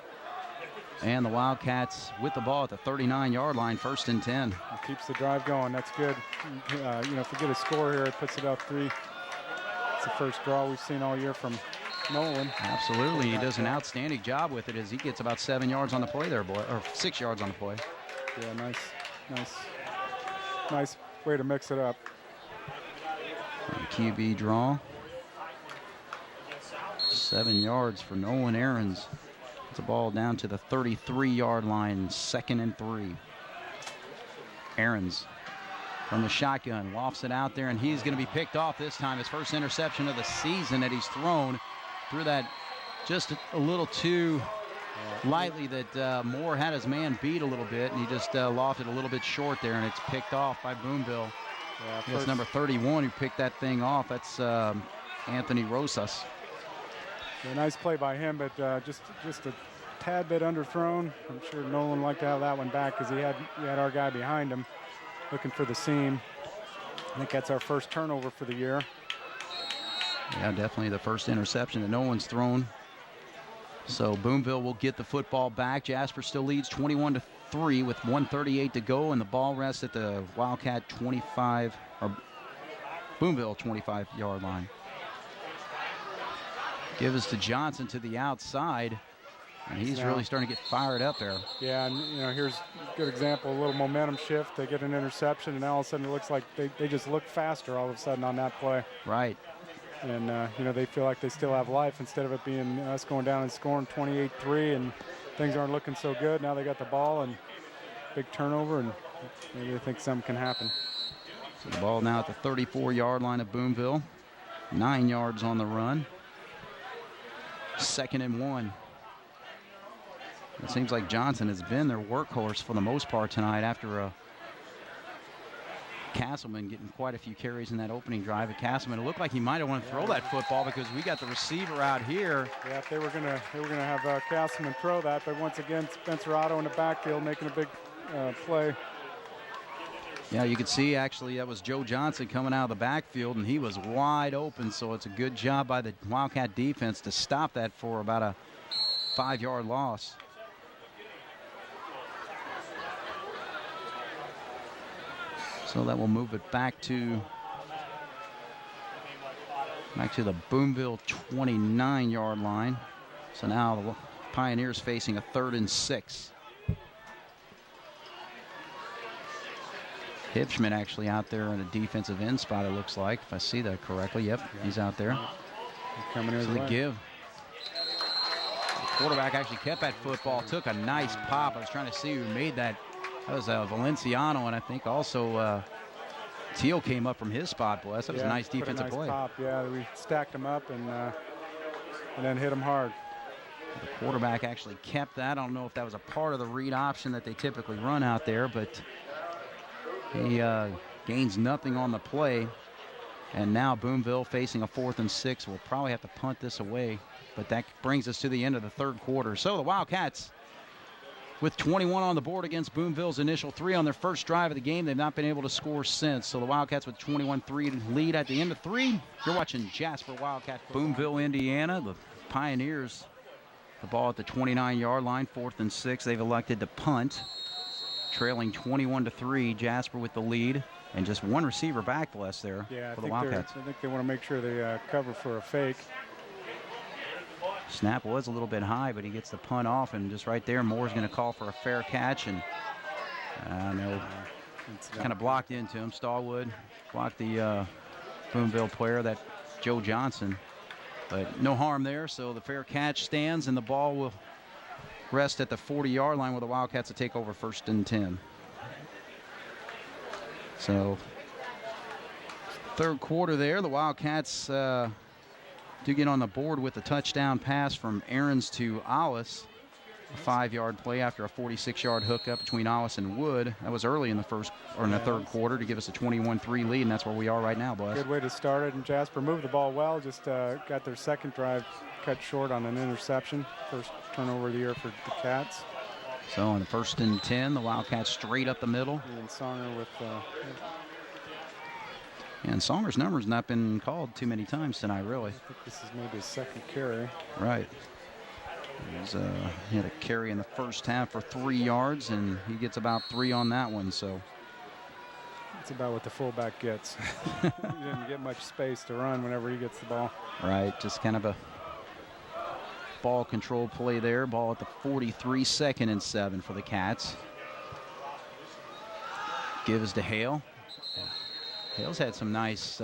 And the Wildcats with the ball at the 39-yard line, 1st and 10. It keeps the drive going. That's good. If we get a score here, it puts it up 3. It's the first draw we've seen all year from Nolan. Absolutely. He does an outstanding job with it as he gets about 7 yards on the play there, or 6 yards on the play. Yeah, nice way to mix it up. QB draw. 7 yards for Nolan Ahrens. It's a ball down to the 33-yard line, 2nd and 3. Ahrens from the shotgun lofts it out there, and he's going to be picked off this time. His first interception of the season that he's thrown. Threw that just a little too lightly that Moore had his man beat a little bit, and he just lofted a little bit short there, and it's picked off by Boonville. Yeah, that's number 31 who picked that thing off. That's Anthony Rosas. Yeah, nice play by him, but just a tad bit underthrown. I'm sure Nolan liked to have that one back because he had our guy behind him looking for the seam. I think that's our first turnover for the year. Yeah, definitely the first interception that Nolan's thrown. So Boonville will get the football back. Jasper still leads 21-3 with 1:38 to go, and the ball rests at the Wildcat 25, or Boonville 25-yard line. Give us to Johnson to the outside, and he's really starting to get fired up there. Yeah, and here's a good example, a little momentum shift. They get an interception, and now all of a sudden it looks like they just look faster all of a sudden on that play. Right. And, they feel like they still have life instead of it being us going down and scoring 28-3 and things aren't looking so good. Now they got the ball and big turnover, and maybe they think something can happen. So the ball now at the 34-yard line of Boonville. 9 yards on the run. 2nd and 1. It seems like Johnson has been their workhorse for the most part tonight after Castleman getting quite a few carries in that opening drive. At Castleman, it looked like he might have wanted to throw that football because we got the receiver out here. Yeah, they were gonna have Castleman throw that, but once again, Spencer Otto in the backfield making a big play. Yeah, you could see actually that was Joe Johnson coming out of the backfield, and he was wide open. So it's a good job by the Wildcat defense to stop that for about a 5-yard loss. So that will move it back to the Boonville 29-yard line. So now the Pioneers facing a 3rd and 6. Hipschman actually out there in a defensive end spot, it looks like, if I see that correctly. Yep, he's out there. Coming in so the give. The quarterback actually kept that football, took a nice pop. I was trying to see who made that. That was Valenciano, and I think also Teal came up from his spot. Boy, that was a nice defensive play. Pop. Yeah, we stacked him up and then hit him hard. The quarterback actually kept that. I don't know if that was a part of the read option that they typically run out there, but he gains nothing on the play. And now Boonville facing a 4th and 6. We'll probably have to punt this away, but that brings us to the end of the 3rd quarter. So the Wildcats with 21 on the board against Boonville's initial 3 on their first drive of the game. They've not been able to score since. So the Wildcats with 21-3 lead at the end of 3. You're watching Jasper Wildcat, Boonville, Indiana. The Pioneers, the ball at the 29-yard line, 4th and 6. They've elected to punt, trailing 21-3. Jasper with the lead, and just one receiver back less there for the Wildcats. I think they want to make sure they cover for a fake. Snap was a little bit high, but he gets the punt off, and just right there, Moore's going to call for a fair catch, and kind of blocked into him. Stallwood blocked the Boonville player, that Joe Johnson, but no harm there. So the fair catch stands, and the ball will rest at the 40-yard line, where the Wildcats will take over 1st and 10. So, 3rd quarter there, the Wildcats do get on the board with a touchdown pass from Ahrens to Alice. A 5-yard play after a 46-yard hookup between Alice and Wood. That was early in the 3rd quarter to give us a 21-3 lead, and that's where we are right now, Bless. Good way to start it, and Jasper moved the ball well. Just got their 2nd drive cut short on an interception. First turnover of the year for the Cats. So on the 1st and 10, the Wildcats straight up the middle. And Songer with. And Songer's number's not been called too many times tonight, really. I think this is maybe his 2nd carry. Right. He had a carry in the 1st half for 3 yards, and he gets about 3 on that one. So that's about what the fullback gets. He didn't get much space to run whenever he gets the ball. Right, just kind of a ball control play there. Ball at the 43, 2nd and 7 for the Cats. Gives to Hale. Hale's had some nice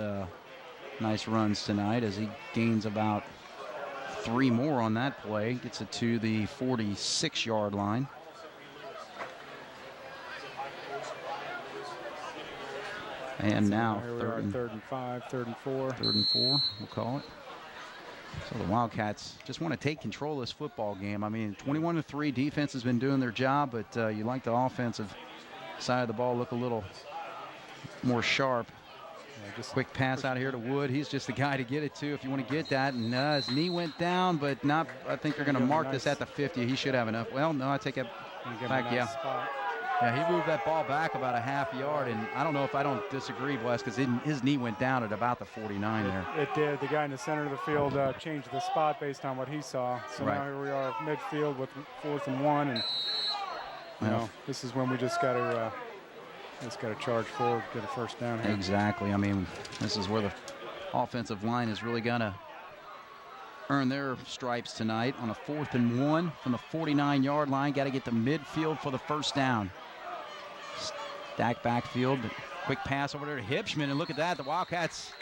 runs tonight as he gains about 3 more on that play. Gets it to the 46-yard line. And now third and 5, 3rd and 4. 3rd and 4, we'll call it. So the Wildcats just want to take control of this football game. I mean, 21-3, defense has been doing their job, but you like the offensive side of the ball look a little more sharp. Just quick pass out here to Wood. He's just the guy to get it to if you want to get that. And his knee went down, but not. I think they're going to mark this at the 50. He should have enough. Well, no, I take it back. Nice spot. Yeah, he moved that ball back about a half yard, and I don't know if I don't disagree, Bless, because his knee went down at about the 49 there. It did. The guy in the center of the field changed the spot based on what he saw. So now here we are midfield with 4th and 1, and you know, this is when we just got to charge forward, get a 1st down here. Exactly. I mean, this is where the offensive line is really going to earn their stripes tonight on a 4th and 1 from the 49-yard line. Got to get to midfield for the 1st down. Stack backfield, but quick pass over there to Hipschman, and look at that. The Wildcats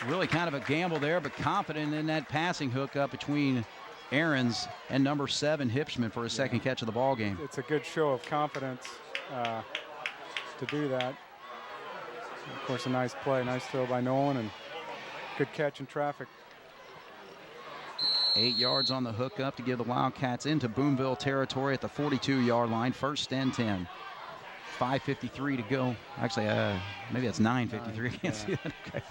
really kind of a gamble there, but confident in that passing hookup between Ahrens and number 7 Hipschman for his 2nd catch of the ball game. It's a good show of confidence to do that. And of course, a nice play, nice throw by Nolan, and good catch in traffic. 8 yards on the hookup to give the Wildcats into Boonville territory at the 42-yard line. 1st and 10. 5:53 to go. Actually, maybe it's 9:53. I can't see that. Okay.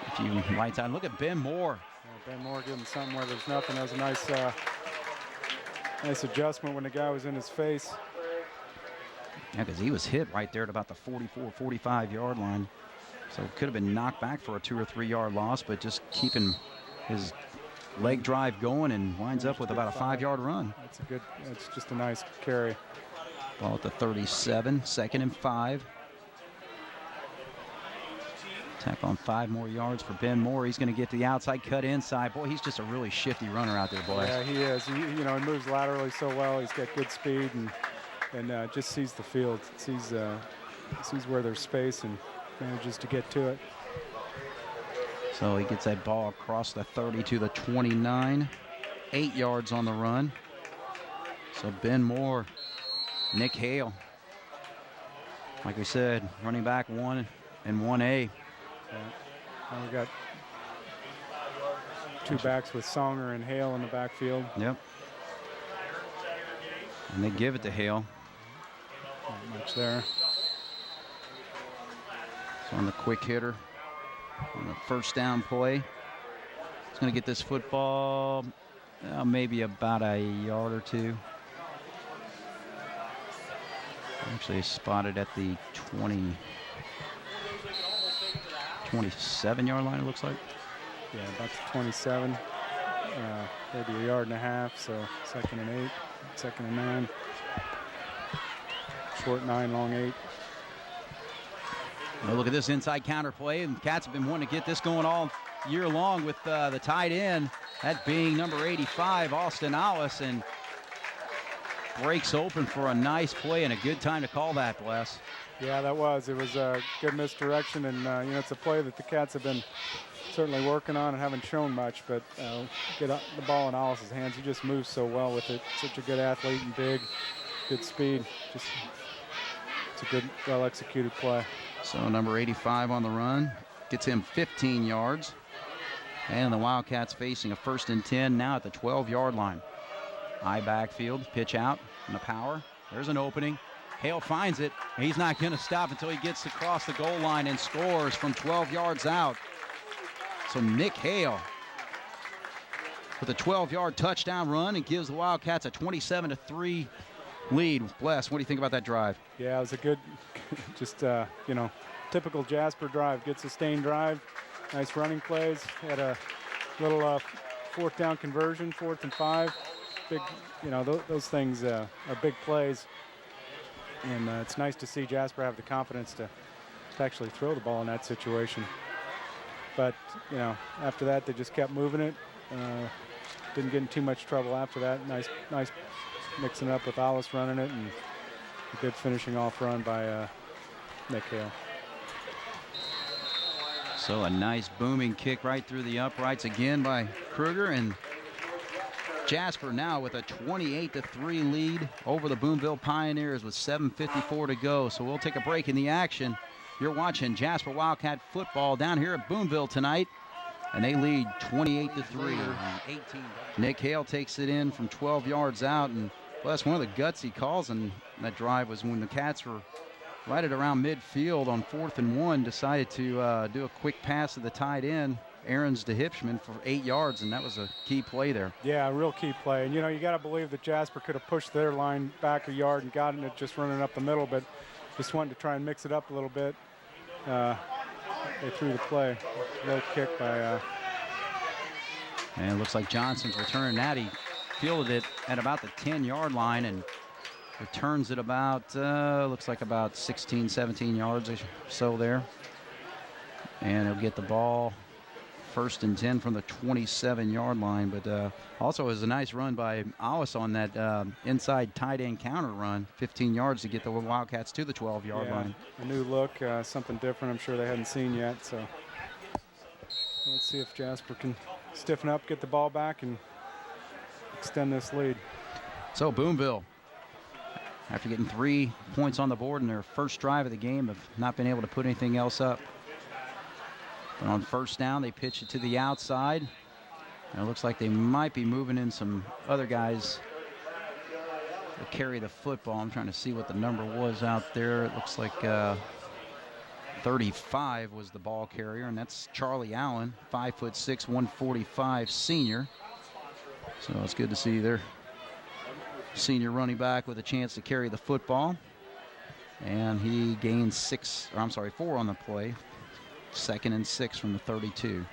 A few right time. Look at Ben Moore. Yeah, Ben Moore getting something where there's nothing. That was a nice adjustment when the guy was in his face. Yeah, because he was hit right there at about the 44, 45-yard line. So could have been knocked back for a 2 or 3 yard loss, but just keeping his leg drive going and winds up with about a 5-yard run. It's just a nice carry. Ball at the 37, 2nd and 5. Tack on 5 more yards for Ben Moore. He's going to get to the outside, cut inside. Boy, he's just a really shifty runner out there, boys. Yeah, he is. He moves laterally so well. He's got good speed and just sees the field. Sees where there's space and manages to get to it. So he gets that ball across the 30 to the 29. 8 yards on the run. So Ben Moore, Nick Hale. Like we said, running back 1 and 1A. Yeah. And we got 2 backs with Songer and Hale in the backfield. Yep. And they give it to Hale. Not much there. So on the quick hitter, on the 1st down play, he's going to get this football maybe about a yard or 2. Actually spotted at the 27-yard line, it looks like. Yeah, about the 27, maybe a yard and a half, so 2nd and 8, 2nd and 9. Short 9, long 8. Well, look at this inside counter play, and Cats have been wanting to get this going all year long with the tight end, that being number 85, Austin Alice, and breaks open for a nice play and a good time to call that, Bless. Yeah, that was. It was a good misdirection, and it's a play that the Cats have been certainly working on and haven't shown much, but get the ball in Alice's hands. He just moves so well with it. Such a good athlete and big, good speed. Just it's a good, well-executed play. So number 85 on the run gets him 15 yards. And the Wildcats facing a 1st and 10 now at the 12-yard line. High backfield, pitch out, and the power. There's an opening. Hale finds it. He's not going to stop until he gets across the goal line and scores from 12 yards out. So Nick Hale with a 12-yard touchdown run and gives the Wildcats a 27-3 lead. Bless, what do you think about that drive? Yeah, it was a good, just, typical Jasper drive. Good sustained drive. Nice running plays. Had a little 4th down conversion, 4th and 5. Big, those things are big plays. And it's nice to see Jasper have the confidence to actually throw the ball in that situation. But, after that, they just kept moving it. Didn't get in too much trouble after that. Nice mixing it up with Alice running it, and a good finishing off run by Nick Hale. So a nice booming kick right through the uprights again by Kruger, and Jasper now with a 28-3 lead over the Boonville Pioneers with 7:54 to go. So we'll take a break in the action. You're watching Jasper Wildcat football down here at Boonville tonight, and they lead 28-3. Nick Hale takes it in from 12 yards out, and that's one of the gutsy calls in that drive was when the Cats were right at around midfield on 4th and 1, decided to do a quick pass to the tight end, Aarons to Hipschman for 8 yards, and that was a key play there. Yeah, a real key play. And, you got to believe that Jasper could have pushed their line back a yard and gotten it just running up the middle, but just wanted to try and mix it up a little bit. They threw the play. Low kick by... And it looks like Johnson's returning that. He fielded it at about the 10-yard line and returns it about, looks like about 16, 17 yards or so there. And he'll get the ball 1st and 10 from the 27-yard line. But also it was a nice run by Alice on that inside tight end counter run, 15 yards to get the Wildcats to the 12-yard line. A new look, something different I'm sure they hadn't seen yet. So let's see if Jasper can stiffen up, get the ball back, and extend this lead. So Boonville, after getting 3 points on the board in their first drive of the game, have not been able to put anything else up. But on 1st down, they pitch it to the outside. And it looks like they might be moving in some other guys to carry the football. I'm trying to see what the number was out there. It looks like 35 was the ball carrier, and that's Charlie Allen, 5'6", 145 senior. So it's good to see their senior running back with a chance to carry the football. And he gained 4 on the play. 2nd and 6 from the 32.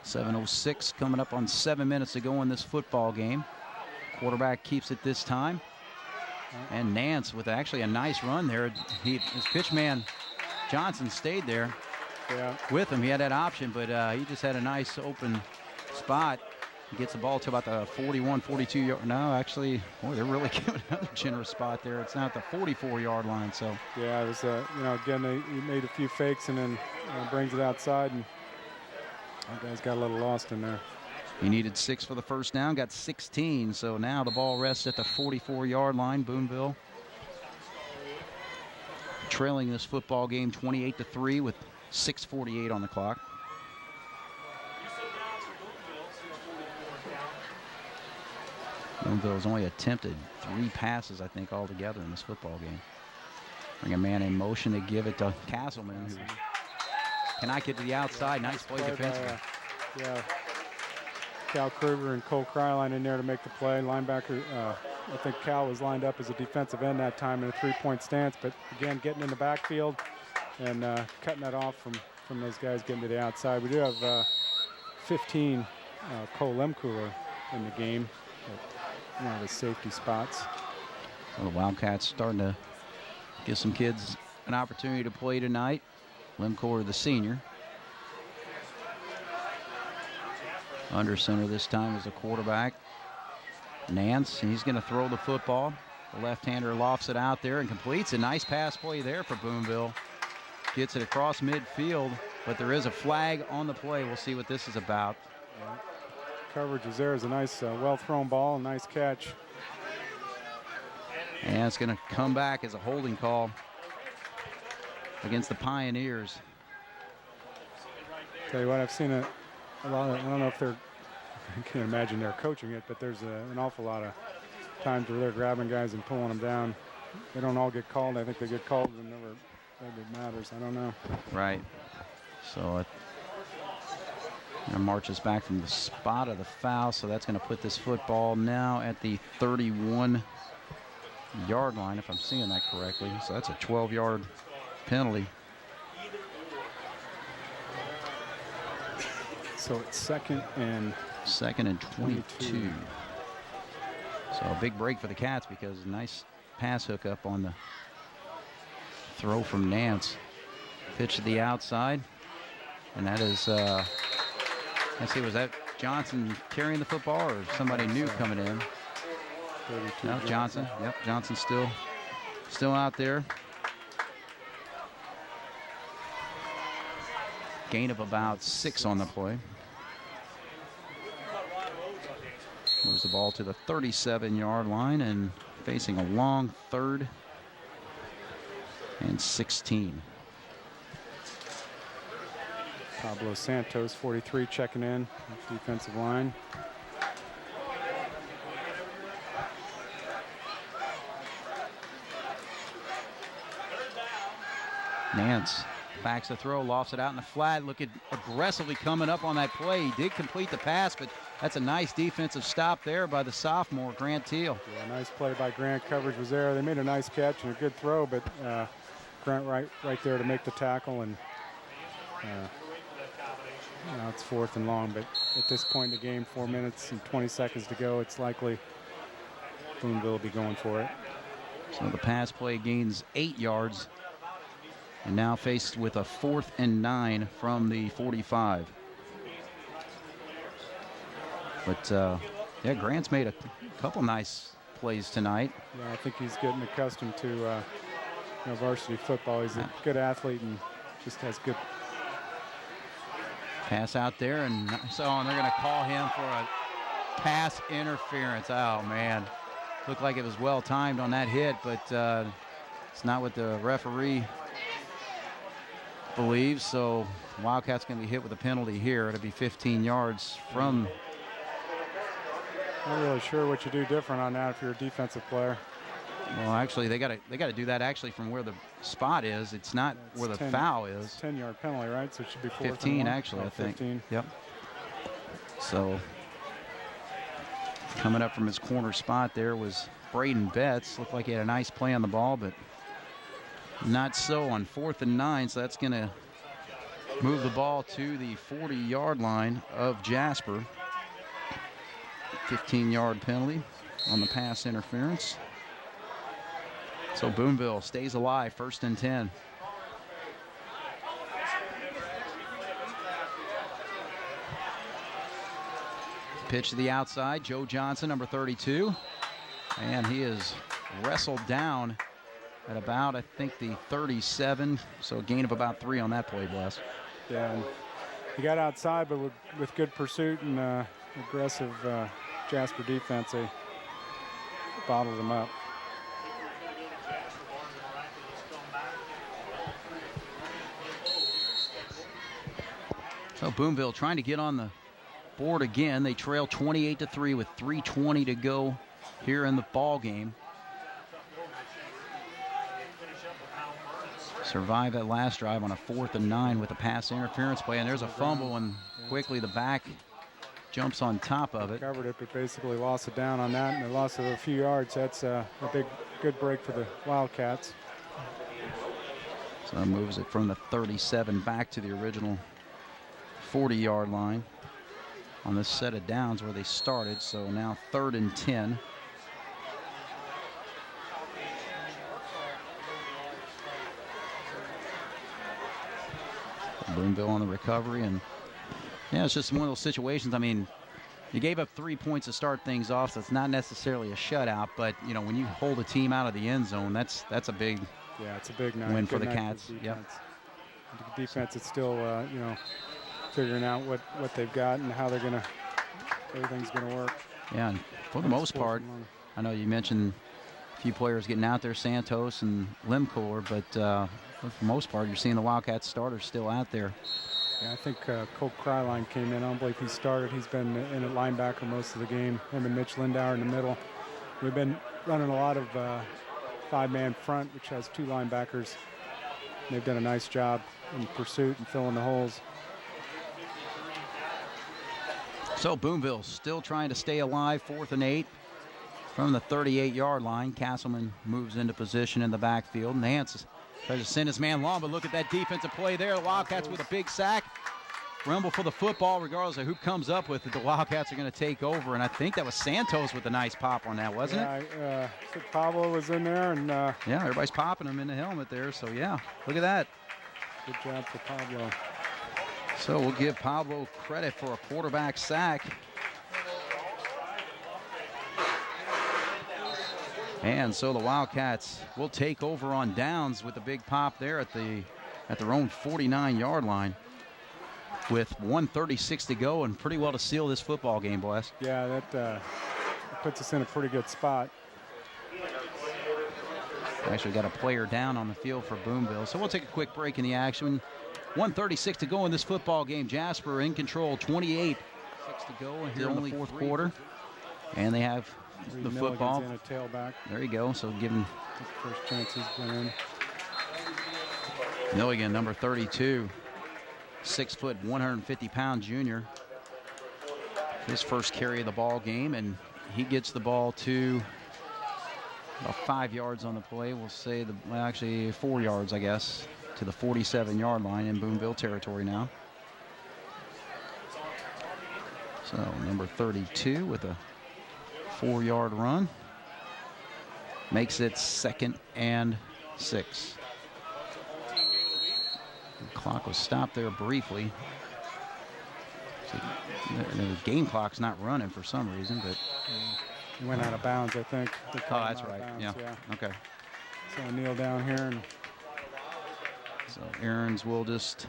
.706 coming up on 7 minutes to go in this football game. Quarterback keeps it this time. And Nance with actually a nice run there. His pitch man Johnson stayed there with him. He had that option, but he just had a nice open spot. He gets the ball to about the 41, 42 yard. No, actually, boy, they're really giving another generous spot there. It's now at the 44-yard line. So yeah, it was again he made a few fakes and then brings it outside, and that guy's got a little lost in there. He needed 6 for the 1st down, got 16. So now the ball rests at the 44-yard line. Boonville trailing this football game 28-3 with 6:48 on the clock. Boonville's only attempted 3 passes, I think, altogether in this football game. Bring a man in motion to give it to Castleman, who cannot get to the outside. Nice play defensively. Cal Kruger and Cole Kryline in there to make the play. Linebacker, I think Cal was lined up as a defensive end that time in a 3-point stance, but again, getting in the backfield and cutting that off from those guys getting to the outside. We do have 15 Cole Lemcooler in the game. One of the safety spots. So the Wildcats starting to give some kids an opportunity to play tonight. Lemcooler, the senior. Under center this time is the quarterback, Nance. He's going to throw the football. The left-hander lofts it out there and completes a nice pass play there for Boonville. Gets it across midfield, but there is a flag on the play. We'll see what this is about. Yeah. Coverage is there. Is a nice, well-thrown ball, nice catch. And it's going to come back as a holding call against the Pioneers. Tell you what, I've seen a lot of, I don't know if they're, I can't imagine they're coaching it, but there's an awful lot of times where they're grabbing guys and pulling them down. They don't all get called. I think they get called whenever it matters. I don't know. Right. So it marches back from the spot of the foul, so that's going to put this football now at the 31-yard line, if I'm seeing that correctly. So that's a 12-yard penalty. So it's second and 22. So a big break for the Cats because a nice pass hookup on the throw from Nance. Pitch to the outside. And that is, let's see, was that Johnson carrying the football or somebody new coming in? No, Johnson. Yep, Johnson still out there. Gain of about 6 on the play. Moves the ball to the 37-yard line and facing a long 3rd and 16. Pablo Santos, 43, checking in. Defensive line. Nance backs the throw, lofts it out in the flat. Look at aggressively coming up on that play. He did complete the pass, but that's a nice defensive stop there by the sophomore, Grant Teal. Yeah, nice play by Grant. Coverage was there. They made a nice catch and a good throw, but Grant right there to make the tackle. And now it's 4th and long, but at this point in the game, 4 minutes and 20 seconds to go, it's likely Boonville will be going for it. So the pass play gains 8 yards. And now faced with a 4th and 9 from the 45. But, yeah, Grant's made a couple nice plays tonight. Yeah, I think he's getting accustomed to varsity football. He's a good athlete and just has good. Pass out there, and they're going to call him for a pass interference. Oh, man. Looked like it was well timed on that hit, but it's not what the referee believes. So Wildcat's going to be hit with a penalty here. It'll be 15 yards from. Not really sure what you do different on that if you're a defensive player. Well, actually, they got to do that actually from where the spot is. It's not where the foul is. 10-yard penalty, right? So it should be 15 actually, I think. 15. Yep. So coming up from his corner spot there was Braden Betts. Looked like he had a nice play on the ball, but not so on 4th and 9. So that's going to move the ball to the 40-yard line of Jasper. 15-yard penalty on the pass interference. So Boonville stays alive, 1st and 10. Pitch to the outside, Joe Johnson, number 32. And he is wrestled down at about, I think, the 37. So a gain of about 3 on that play, Bless. Yeah, and he got outside, but with good pursuit and aggressive Jasper defense, they bottled him up. So Boonville trying to get on the board again. They trail 28-3 with 3:20 to go here in the ball game. Survive that last drive on a 4th and 9 with a pass interference play, and there's a fumble, and quickly the back jumps on top of it. Covered it, but basically lost it down on that, and they lost it a few yards. That's a good break for the Wildcats. So it moves it from the 37 back to the original 40-yard line on this set of downs where they started. So now 3rd and 10. Boonville on the recovery, and yeah, it's just one of those situations. I mean, You gave up 3 points to start things off, so it's not necessarily a shutout. But you know, when you hold a team out of the end zone, that's a big it's a big night. win for Good the night Cats. for the Yep. The defense is still you know, figuring out what they've got and how everything's gonna work. Yeah, and for the most part, I know you mentioned a few players getting out there, Santos and Limcor, but for the most part, you're seeing the Wildcats starters still out there. Yeah, I think Colt Kryline came in. I don't believe he started. He's been in at linebacker most of the game. Him and Mitch Lindauer in the middle. We've been running a lot of 5-man front, which has 2 linebackers. They've done a nice job in pursuit and filling the holes. So Boonville still trying to stay alive, 4th and 8 from the 38-yard line. Castleman moves into position in the backfield. Nance tries to send his man long, but look at that defensive play there. The Wildcats with a big sack. Rumble for the football, regardless of who comes up with it. The Wildcats are going to take over, and I think that was Santos with a nice pop on that, wasn't it? Yeah, Pablo was in there, and yeah, everybody's popping him in the helmet there. So yeah, look at that. Good job for Pablo. So we'll give Pablo credit for a quarterback sack. And so the Wildcats will take over on downs with the big pop there at their own 49-yard line with 1:36 to go, and pretty well to seal this football game, boys. Yeah, that puts us in a pretty good spot. Actually got a player down on the field for Boonville. So we'll take a quick break in the action. 1:36 to go in this football game. Jasper in control, 28 to go here in the 4th quarter. And they have the football. In a tailback. There you go. So give him first chance he's been in. Milligan, number 32, 6 foot, 150-pound junior. His first carry of the ball game, and he gets the ball to about 5 yards on the play. We'll say actually 4 yards, I guess, to the 47-yard line in Boonville territory now. So number 32 with a 4-yard run makes it 2nd and 6. The clock was stopped there briefly. So the game clock's not running for some reason, but he went out of bounds, I think. Oh, that's right. Yeah. Okay. So I kneel down here, and so Aaron's will just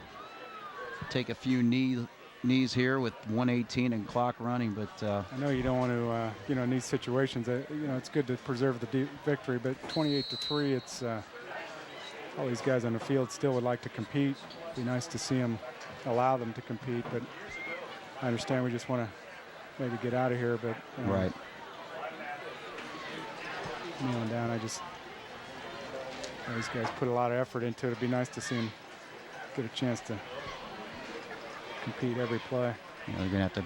take a few knees here with 1:18 and clock running, but I know you don't want to, you know, in these situations, you know, it's good to preserve the victory, but 28-3, it's all these guys on the field still would like to compete. It'd be nice to see them, allow them to compete, but I understand we just want to maybe get out of here, but right. Kneeling down, these guys put a lot of effort into it. It'd be nice to see them get a chance to compete every play. Yeah, they're gonna have to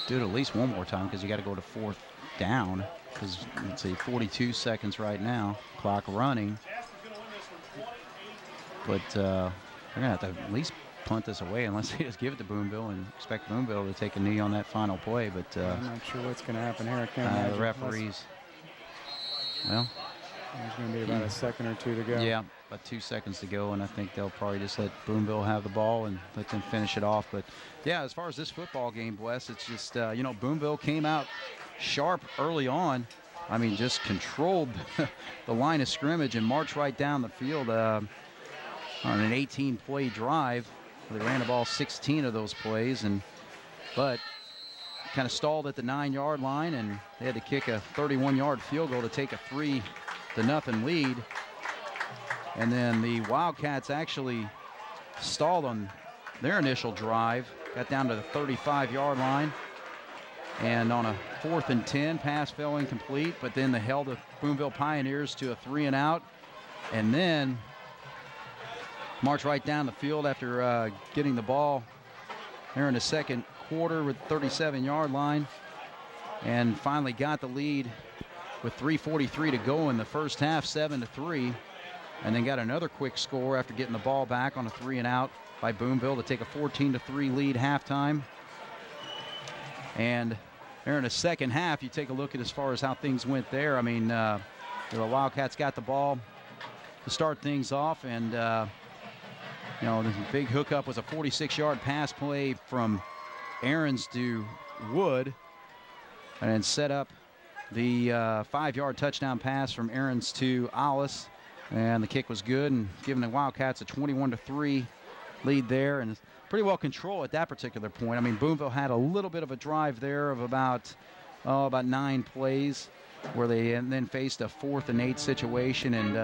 do it at least one more time because you got to go to 4th down. Because let's see, 42 seconds right now, clock running. But they're gonna have to at least punt this away unless they just give it to Boonville and expect Boonville to take a knee on that final play. But I'm not sure what's going to happen here. I can't imagine. The referees. Well, there's going to be about a second or two to go. Yeah, about 2 seconds to go, and I think they'll probably just let Boonville have the ball and let them finish it off. But yeah, as far as this football game, Wes, it's just you know, Boonville came out sharp early on. I mean, just controlled the line of scrimmage and marched right down the field on an 18-play drive. They ran the ball 16 of those plays, but kind of stalled at the 9-yard line, and they had to kick a 31-yard field goal to take a 3-0 lead. And then the Wildcats actually stalled on their initial drive, got down to the 35-yard line, and on a 4th and 10, pass fell incomplete, but then they held the Boonville Pioneers to a 3-and-out, and then marched right down the field after getting the ball there in the 2nd quarter with 37-yard line, and finally got the lead with 3:43 to go in the first half, 7-3, and then got another quick score after getting the ball back on a 3-and-out by Boonville to take a 14-3 lead halftime. And there in the second half, you take a look at as far as how things went there. I mean, the Wildcats got the ball to start things off, and you know, the big hookup was a 46-yard pass play from Aarons to Wood and set up the 5-yard touchdown pass from Aarons to Alice. And the kick was good and giving the Wildcats a 21-3 lead there. And pretty well control at that particular point. I mean, Boonville had a little bit of a drive there of about 9 plays where they then faced a 4th and 8 situation and